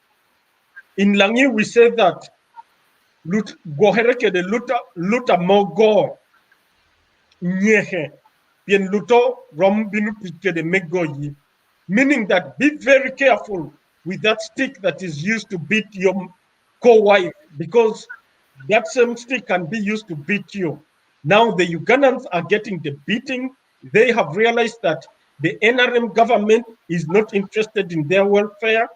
In Langi, we say that gohereke de luta mogo nyehe bien luto rom binu pike de megoyi, meaning that be very careful with that stick that is used to beat your co-wife, because that same stick can be used to beat you. Now the Ugandans are getting the beating. They have realized that the NRM government is not interested in their welfare,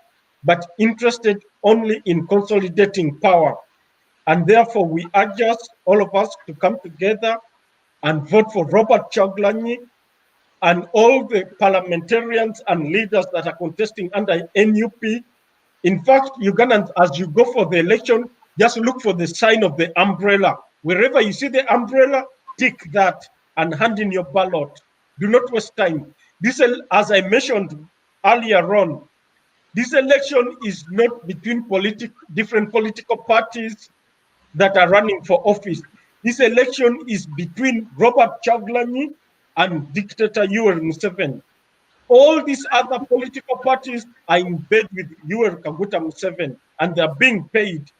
but interested only in consolidating power. And therefore, we urge all of us, to come together and vote for Robert Chagulanyi and all the parliamentarians and leaders that are contesting under NUP. In fact, Ugandans, as you go for the election, just look for the sign of the umbrella. Wherever you see the umbrella, tick that and hand in your ballot. Do not waste time. This, as I mentioned earlier on, this election is not between different political parties that are running for office. This election is between Robert Chagulanyi and dictator Yoweri Museveni. All these other political parties are in bed with Yoweri Kaguta Museveni, and they're being paid,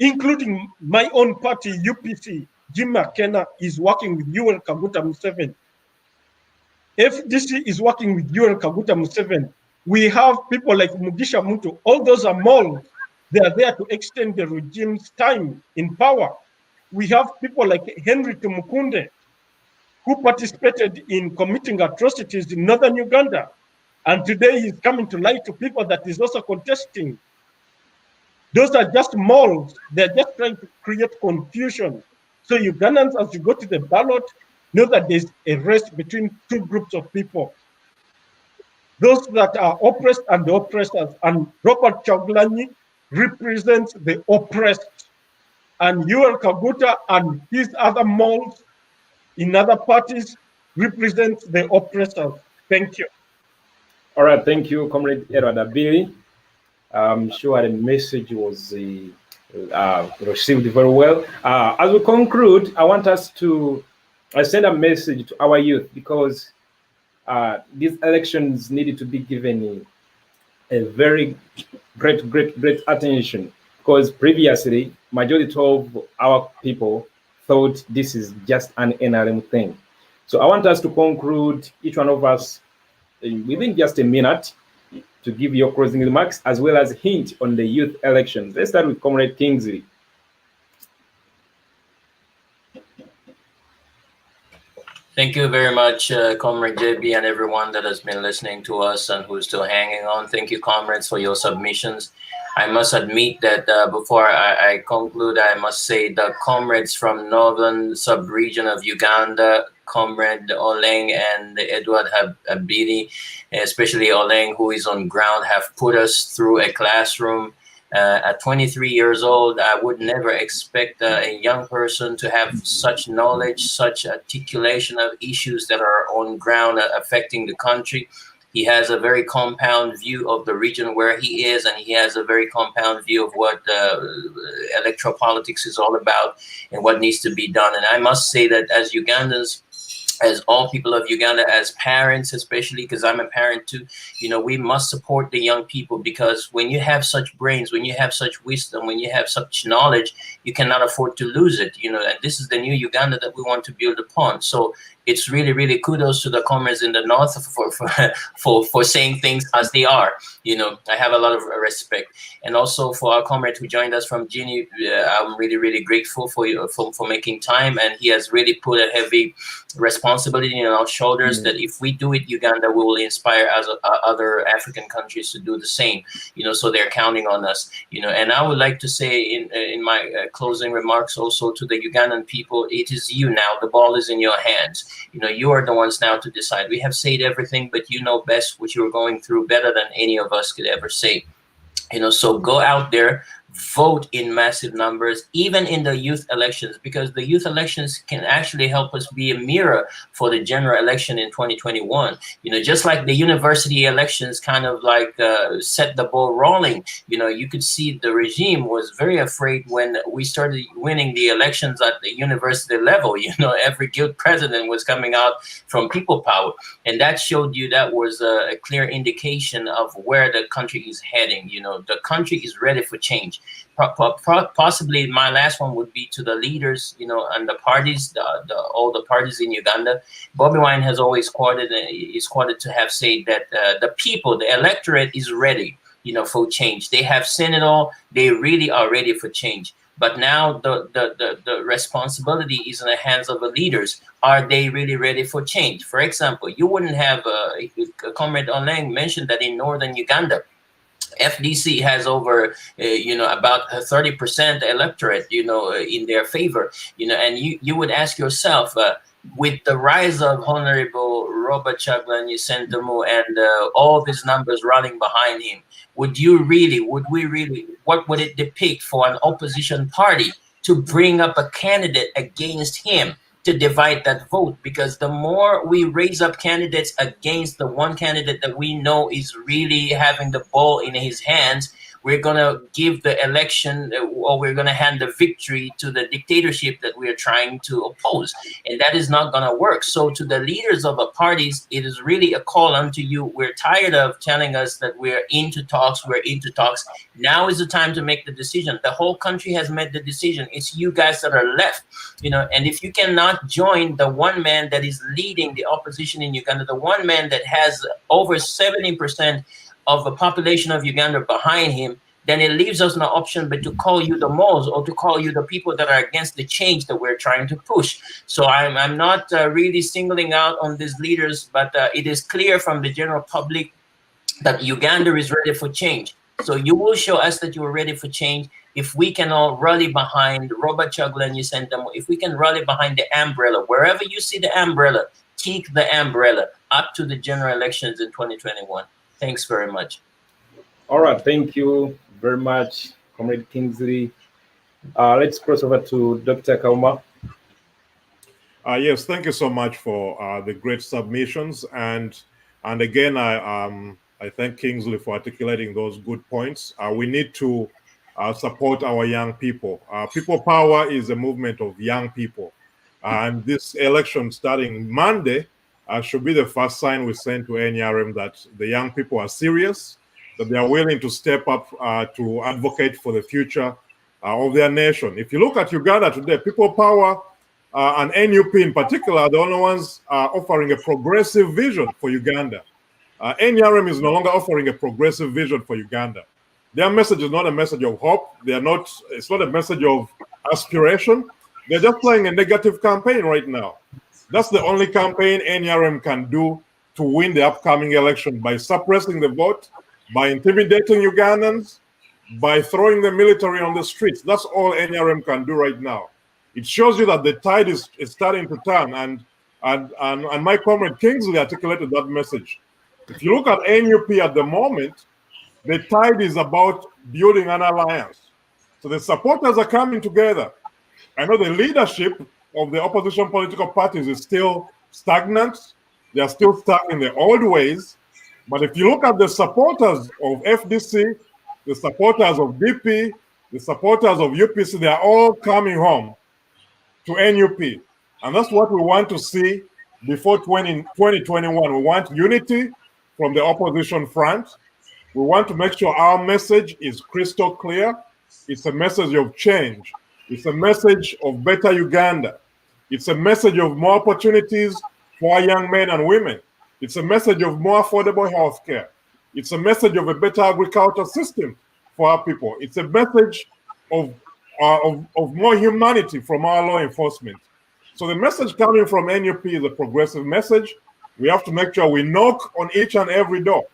including my own party, UPC. Jim McKenna is working with Yoweri Kaguta Museveni. FDC is working with Yoweri Kaguta Museveni. We have people like Mugisha Muntu. All those are moles. They are there to extend the regime's time in power. We have people like Henry Tumukunde, who participated in committing atrocities in northern Uganda. And today he's coming to lie to people that he's also contesting. Those are just moles. They're just trying to create confusion. So Ugandans, as you go to the ballot, know that there's a race between two groups of people. Those that are oppressed and the oppressors. And Robert Chagulanyi represents the oppressed. And Yoweri Kaguta and his other moles in other parties represent the oppressors. Thank you. All right, thank you, Comrade Edward Abili. I'm sure the message was received very well. As we conclude, I want us to send a message to our youth, because these elections needed to be given a very great attention, because previously, majority of our people thought this is just an NRM thing. So I want us to conclude, each one of us, within just a minute, to give your closing remarks as well as hint on the youth elections. Let's start with Comrade Kingsley. Thank you very much, Comrade JB, and everyone that has been listening to us and who's still hanging on. Thank you, comrades, for your submissions. I must admit that before I conclude, I must say the comrades from northern sub-region of Uganda, Comrade Oleng and Edward Abili, especially Oleng, who is on ground, have put us through a classroom. At 23 years old, I would never expect a young person to have such knowledge, such articulation of issues that are on ground affecting the country. He has a very compound view of the region where he is, and he has a very compound view of what electoral politics is all about and what needs to be done. And I must say that as Ugandans, as all people of Uganda, as parents, especially because I'm a parent too, you know, we must support the young people, because when you have such brains, when you have such wisdom, when you have such knowledge, you cannot afford to lose it, you know, and this is the new Uganda that we want to build upon. So it's really, really kudos to the comrades in the north for saying things as they are. You know, I have a lot of respect. And also for our comrade who joined us from Guinea, I'm really, really grateful for you for making time. And he has really put a heavy responsibility on our shoulders that if we do it, Uganda, we will inspire other African countries to do the same. You know, so they're counting on us. You know, and I would like to say in my closing remarks also to the Ugandan people, it is you now. The ball is in your hands. You know, you are the ones now to decide. We have said everything, but you know best what you're going through better than any of us could ever say. You know, so go out there, vote in massive numbers, even in the youth elections, because the youth elections can actually help us be a mirror for the general election in 2021. You know, just like the university elections kind of like set the ball rolling. You know, you could see the regime was very afraid when we started winning the elections at the university level. You know, every guild president was coming out from people power. And that showed you that was a clear indication of where the country is heading. You know, the country is ready for change. Possibly my last one would be to the leaders, you know, and the parties, all the parties in Uganda. Bobiwine has always is quoted to have said that the people, the electorate is ready, you know, for change. They have seen it all. They really are ready for change. But now the responsibility is in the hands of the leaders. Are they really ready for change? For example, you wouldn't have, Comrade Oleng mentioned that in northern Uganda, FDC has over, you know, about 30% electorate, you know, in their favor, you know, and you would ask yourself, with the rise of Honorable Robert Chagulanyi Sentamu and all these numbers running behind him, would we really, what would it depict for an opposition party to bring up a candidate against him to divide that vote? Because the more we raise up candidates against the one candidate that we know is really having the ball in his hands, we're going to give the election, or we're going to hand the victory to the dictatorship that we're trying to oppose. And that is not going to work. So to the leaders of the parties, it is really a call unto you. We're tired of telling us that we're into talks. Now is the time to make the decision. The whole country has made the decision. It's you guys that are left, you know, and if you cannot join the one man that is leading the opposition in Uganda, the one man that has over 70% of the population of Uganda behind him, then it leaves us no option but to call you the moles, or to call you the people that are against the change that we're trying to push. So I'm not really singling out on these leaders, but it is clear from the general public that Uganda is ready for change. So you will show us that you are ready for change if we can all rally behind Robert Chagulanyi Sentamu, if we can rally behind the umbrella. Wherever you see the umbrella, take the umbrella up to the general elections in 2021. Thanks very much. All right, thank you very much, Comrade Kingsley. Let's cross over to Dr. Kauma. Yes, thank you so much for the great submissions, and again, I thank Kingsley for articulating those good points. We need to support our young people. People power is a movement of young people, and this election starting Monday should be the first sign we send to NRM that the young people are serious, that they are willing to step up to advocate for the future of their nation. If you look at Uganda today, people power and NUP in particular are the only ones offering a progressive vision for Uganda. NRM is no longer offering a progressive vision for Uganda. Their message is not a message of hope. It's not a message of aspiration. They're just playing a negative campaign right now. That's the only campaign NRM can do to win the upcoming election, by suppressing the vote, by intimidating Ugandans, by throwing the military on the streets. That's all NRM can do right now. It shows you that the tide is starting to turn, and my comrade Kingsley articulated that message. If you look at NUP at the moment, the tide is about building an alliance. So the supporters are coming together. I know the leadership of the opposition political parties is still stagnant. They are still stuck in the old ways. But if you look at the supporters of FDC, the supporters of DP, the supporters of UPC, they are all coming home to NUP. And that's what we want to see before 2021. We want unity from the opposition front. We want to make sure our message is crystal clear. It's a message of change. It's a message of better Uganda. It's a message of more opportunities for our young men and women. It's a message of more affordable health care. It's a message of a better agriculture system for our people. It's a message of more humanity from our law enforcement. So the message coming from NUP is a progressive message. We have to make sure we knock on each and every door.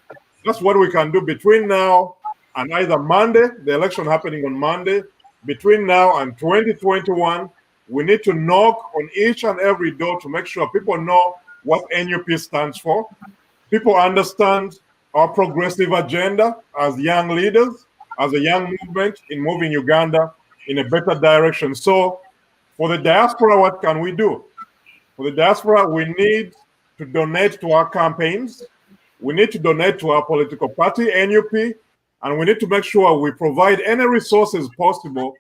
That's what we can do between now and either Monday, the election happening on Monday, between now and 2021, we need to knock on each and every door to make sure people know what NUP stands for. People understand our progressive agenda as young leaders, as a young movement in moving Uganda in a better direction. So for the diaspora, what can we do? For the diaspora, we need to donate to our campaigns. We need to donate to our political party, NUP, and we need to make sure we provide any resources possible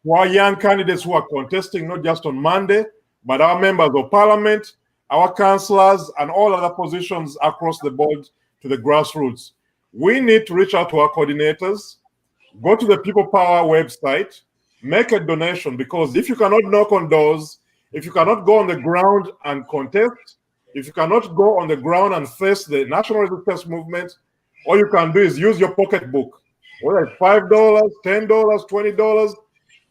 to our young candidates who are contesting, not just on Monday, but our members of parliament, our councillors, and all other positions across the board to the grassroots. We need to reach out to our coordinators, go to the People Power website, make a donation, because if you cannot knock on doors, if you cannot go on the ground and contest, if you cannot go on the ground and face the national resistance movement, all you can do is use your pocketbook, whether it's $5, $10, $20,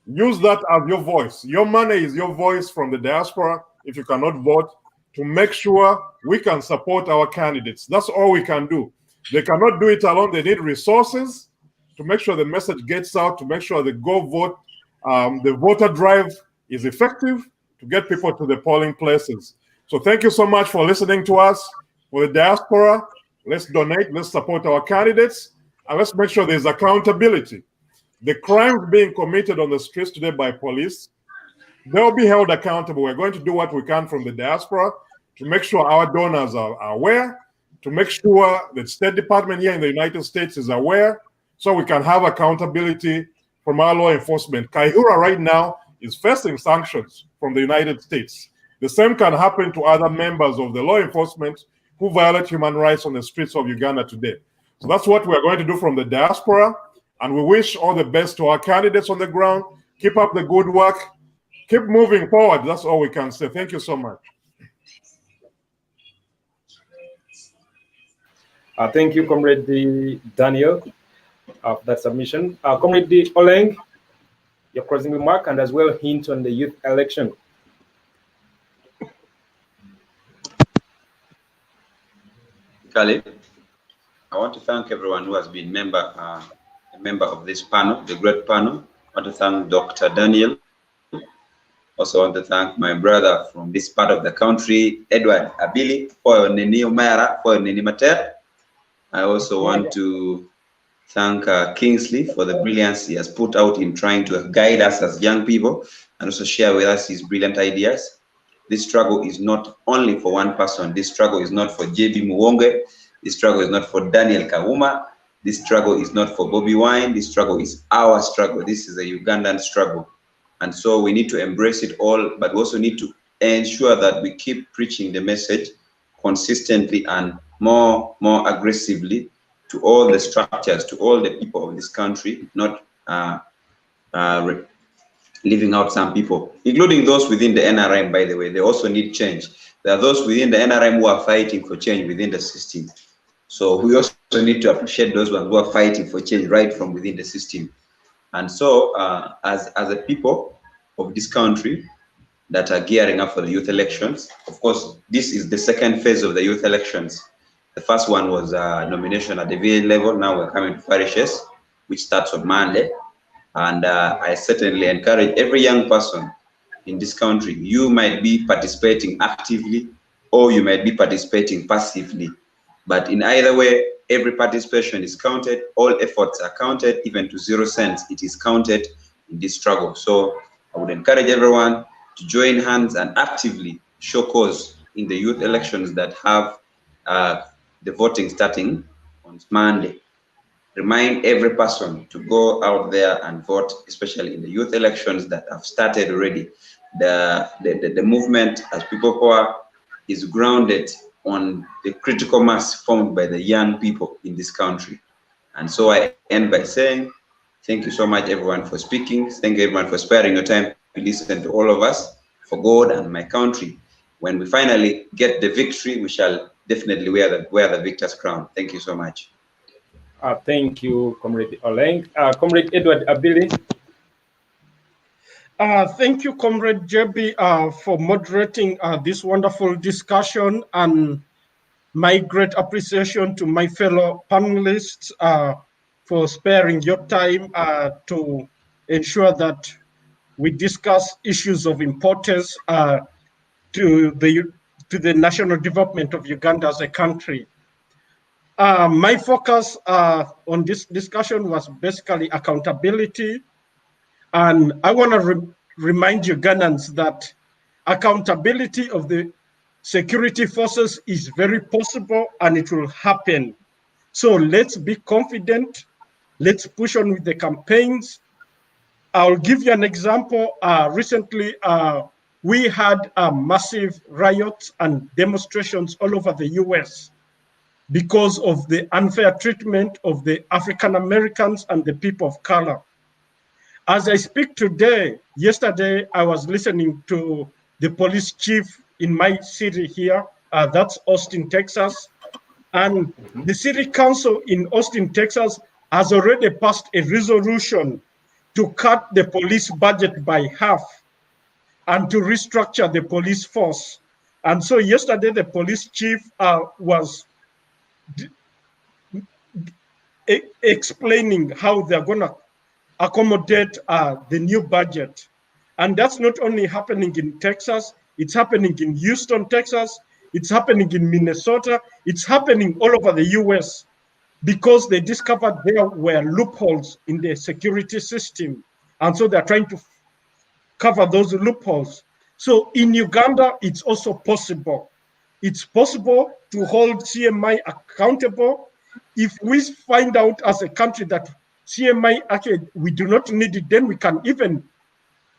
use that as your voice. Your money is your voice from the diaspora, if you cannot vote, to make sure we can support our candidates. That's all we can do. They cannot do it alone. They need resources to make sure the message gets out, to make sure the Go Vote, the voter drive is effective to get people to the polling places. So thank you so much for listening to us. For the diaspora, let's donate, let's support our candidates, and let's make sure there's accountability. The crimes being committed on the streets today by police, they'll be held accountable. We're going to do what we can from the diaspora to make sure our donors are aware, to make sure the State Department here in the United States is aware, so we can have accountability from our law enforcement. Kaihura right now is facing sanctions from the United States. The same can happen to other members of the law enforcement who violate human rights on the streets of Uganda today. So that's what we're going to do from the diaspora, and we wish all the best to our candidates on the ground. Keep up the good work. Keep moving forward. That's all we can say. Thank you so much. Thank you, Comrade Daniel, of that submission. Comrade Oleng, your closing remark, and as well hint on the youth election. Khalid, I want to thank everyone who has been a member of this panel, the great panel. I want to thank Dr. Daniel. Also want to thank my brother from this part of the country, Edward Abili, for Nini Umara, for Nini Mater. I also want to thank Kingsley for the brilliance he has put out in trying to guide us as young people and also share with us his brilliant ideas. This struggle is not only for one person. This struggle is not for JB Muwonge. This struggle is not for Daniel Kauma. This struggle is not for Bobiwine. This struggle is our struggle. This is a Ugandan struggle. And so we need to embrace it all, but we also need to ensure that we keep preaching the message consistently and more aggressively to all the structures, to all the people of this country, not leaving out some people, including those within the NRM, by the way. They also need change. There are those within the NRM who are fighting for change within the system. So we also need to appreciate those ones who are fighting for change right from within the system. And so as a people of this country that are gearing up for the youth elections, of course, this is the second phase of the youth elections. The first one was nomination at the VA level. Now we're coming to parishes, which starts on Monday. And I certainly encourage every young person in this country, you might be participating actively or you might be participating passively. But in either way, every participation is counted, all efforts are counted, even to 0 cents, it is counted in this struggle. So I would encourage everyone to join hands and actively show cause in the youth elections that have the voting starting on Monday. Remind every person to go out there and vote, especially in the youth elections that have started already. The movement as People Power is grounded on the critical mass formed by the young people in this country. And so I end by saying, thank you so much, everyone, for speaking. Thank you, everyone, for sparing your time to listen to all of us. For God and my country, when we finally get the victory, we shall definitely wear the victor's crown. Thank you so much. Thank you, Comrade Oleng. Comrade Edward Abili. Thank you, Comrade JB, for moderating this wonderful discussion, and my great appreciation to my fellow panelists for sparing your time to ensure that we discuss issues of importance to the national development of Uganda as a country. My focus on this discussion was basically accountability, and I want to remind Ugandans that accountability of the security forces is very possible and it will happen. So let's be confident. Let's push on with the campaigns. I'll give you an example. Recently, we had massive riots and demonstrations all over the US because of the unfair treatment of the African Americans and the people of color. As I speak today, yesterday I was listening to the police chief in my city here, that's Austin, Texas, and the city council in Austin, Texas has already passed a resolution to cut the police budget by half and to restructure the police force. And so yesterday the police chief was explaining how they're going to accommodate the new budget. And that's not only happening in Texas, it's happening in Houston, Texas, it's happening in Minnesota, it's happening all over the US, because they discovered there were loopholes in the security system. And so they're trying to cover those loopholes. So in Uganda, it's also possible. It's possible to hold CMI accountable. If we find out as a country that CMI, actually, we do not need it, then we can even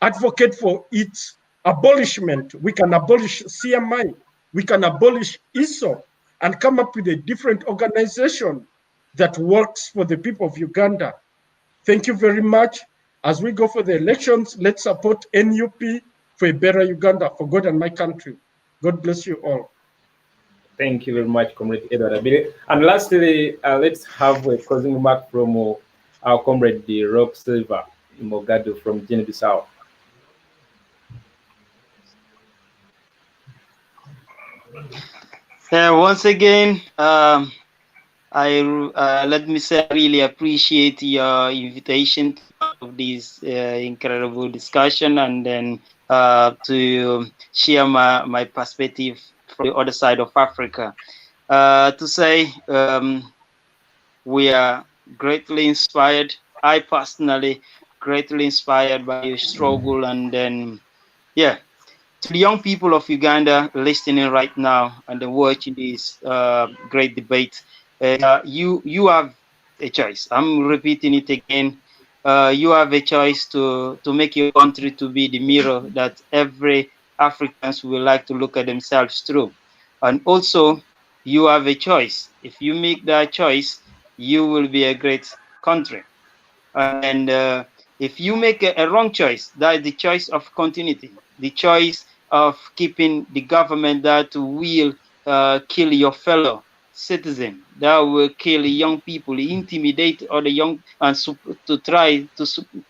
advocate for its abolishment. We can abolish CMI, we can abolish ISO, and come up with a different organization that works for the people of Uganda. Thank you very much. As we go for the elections, let's support NUP for a better Uganda, for God and my country. God bless you all. Thank you very much, Comrade Edward Abile. And lastly, let's have a closing remark from our comrade, the Rock Silver Mogadu from Guinea-Bissau. Once again, let me say I really appreciate your invitation to this incredible discussion, and then to share my perspective from the other side of Africa. To say we are greatly inspired. I personally greatly inspired by your struggle, and then to the young people of Uganda listening right now and then watching this great debate, you have a choice. I'm repeating it again. You have a choice to make your country to be the mirror that every Africans would like to look at themselves through. And also, you have a choice. If you make that choice, you will be a great country. And if you make a wrong choice, that is the choice of continuity, the choice of keeping the government that will kill your fellow citizen, that will kill young people, intimidate other young, and to try to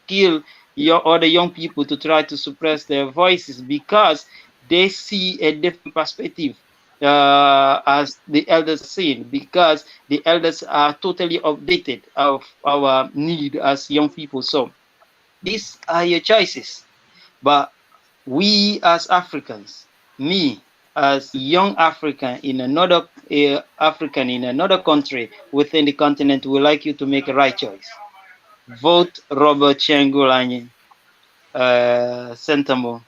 kill your other young people, to try to suppress their voices because they see a different perspective as the elders seen, because the elders are totally updated of our need as young people. So these are your choices. But we as Africans, me as young African in another African in another country within the continent, would like you to make a right choice. Vote Robert Changulanyi Sentamo,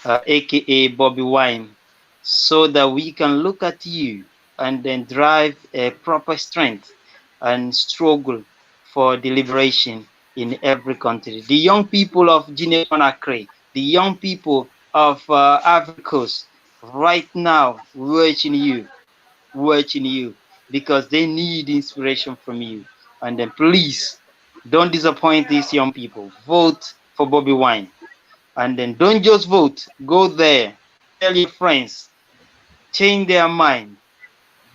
aka Bobiwine, so that we can look at you and then drive a proper strength and struggle for deliberation in every country. The young people of Guinea-Conakry, the young people of Ivory Coast, right now watching you, because they need inspiration from you. And then please don't disappoint these young people. Vote for Bobiwine. And then don't just vote. Go there. Tell your friends. Change their mind.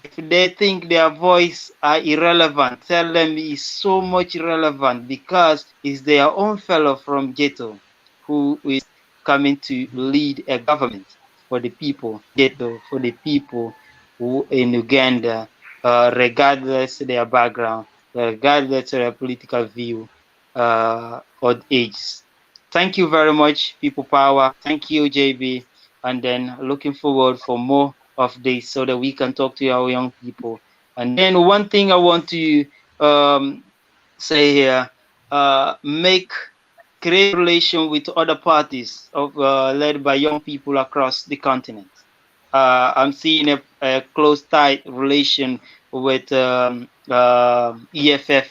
If they think their voice are irrelevant, tell them it's so much relevant, because it's their own fellow from ghetto who is coming to lead a government for the people, ghetto, for the people who in Uganda, regardless of their background, regardless of their political view, or ages. Thank you very much, People Power. Thank you, JB. And then looking forward for more of this so that we can talk to our young people. And then one thing I want to say here, create relation with other parties of led by young people across the continent. I'm seeing a close, tight relation with EFF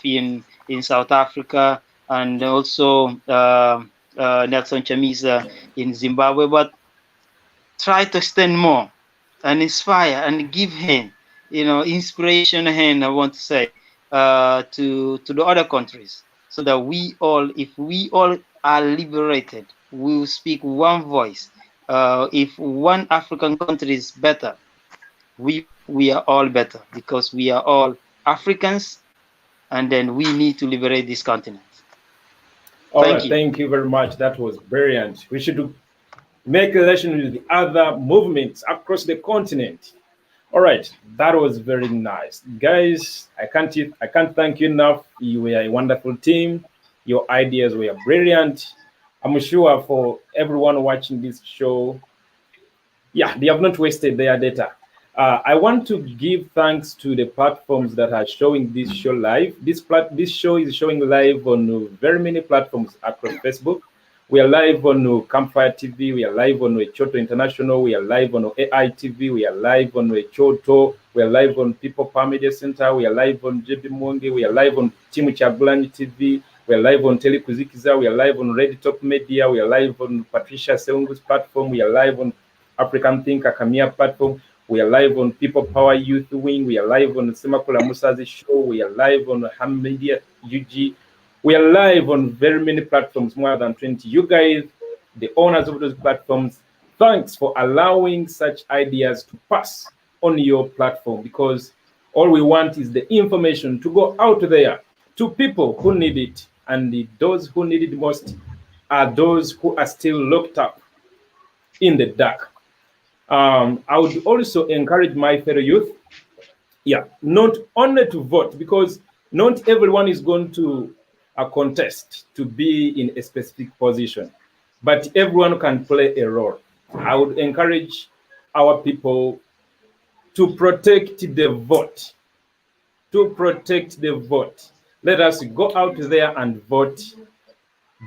in South Africa, and also Nelson Chamisa in Zimbabwe. But try to extend more and inspire and give hand, inspiration hand, I want to say, to the other countries, so that if we all are liberated, we will speak one voice. If one African country is better, we are all better, because we are all Africans, and then we need to liberate this continent. Thank you very much. That was brilliant. We should make relation with the other movements across the continent. All right, that was very nice, guys. I can't thank you enough. You were a wonderful team. Your ideas were brilliant. I'm sure for everyone watching this show, yeah, they have not wasted their data. I want to give thanks to the platforms that are showing this show live. This show is showing live on very many platforms across Facebook. We are live on Campfire TV. We are live on Choto International. We are live on AI TV. We are live on Choto. We are live on People Power Media Center. We are live on JB Mwonge. We are live on Timu Chagulanyi TV. We are live on Telekuzikiza. We are live on Red Top Media. We are live on Patricia Seungu's platform. We are live on African Thinker Kamia platform. We are live on People Power Youth Wing. We are live on Semakula Musa's show. We are live on Ham Media UG. We are live on very many platforms, more than 20. You guys, the owners of those platforms, thanks for allowing such ideas to pass on your platform, because all we want is the information to go out there to people who need it. And those who need it most are those who are still locked up in the dark. I would also encourage my fellow youth, not only to vote, because not everyone is going to contest to be in a specific position, but everyone can play a role. I would encourage our people to protect the vote. Let us go out there and vote,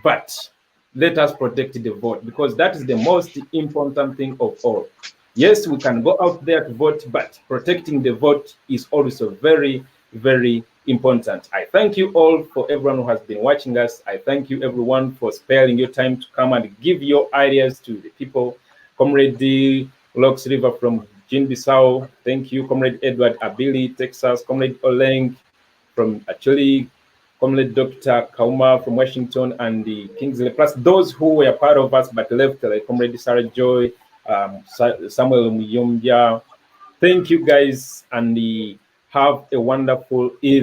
but let us protect the vote, because that is the most important thing of all. Yes, we can go out there to vote, but protecting the vote is also very, very important. I thank you all for everyone who has been watching us. I thank you everyone for sparing your time to come and give your ideas to the people. Comrade Lox River from Guinea-Bissau, thank you. Comrade Edward Abili, Texas. Comrade Oleng from actually Comrade Dr. Kauma from Washington, and the Kingsley, plus those who were part of us but left, like Comrade Sarah Joy, Samuel Muyombia. Thank you guys, and have a wonderful evening.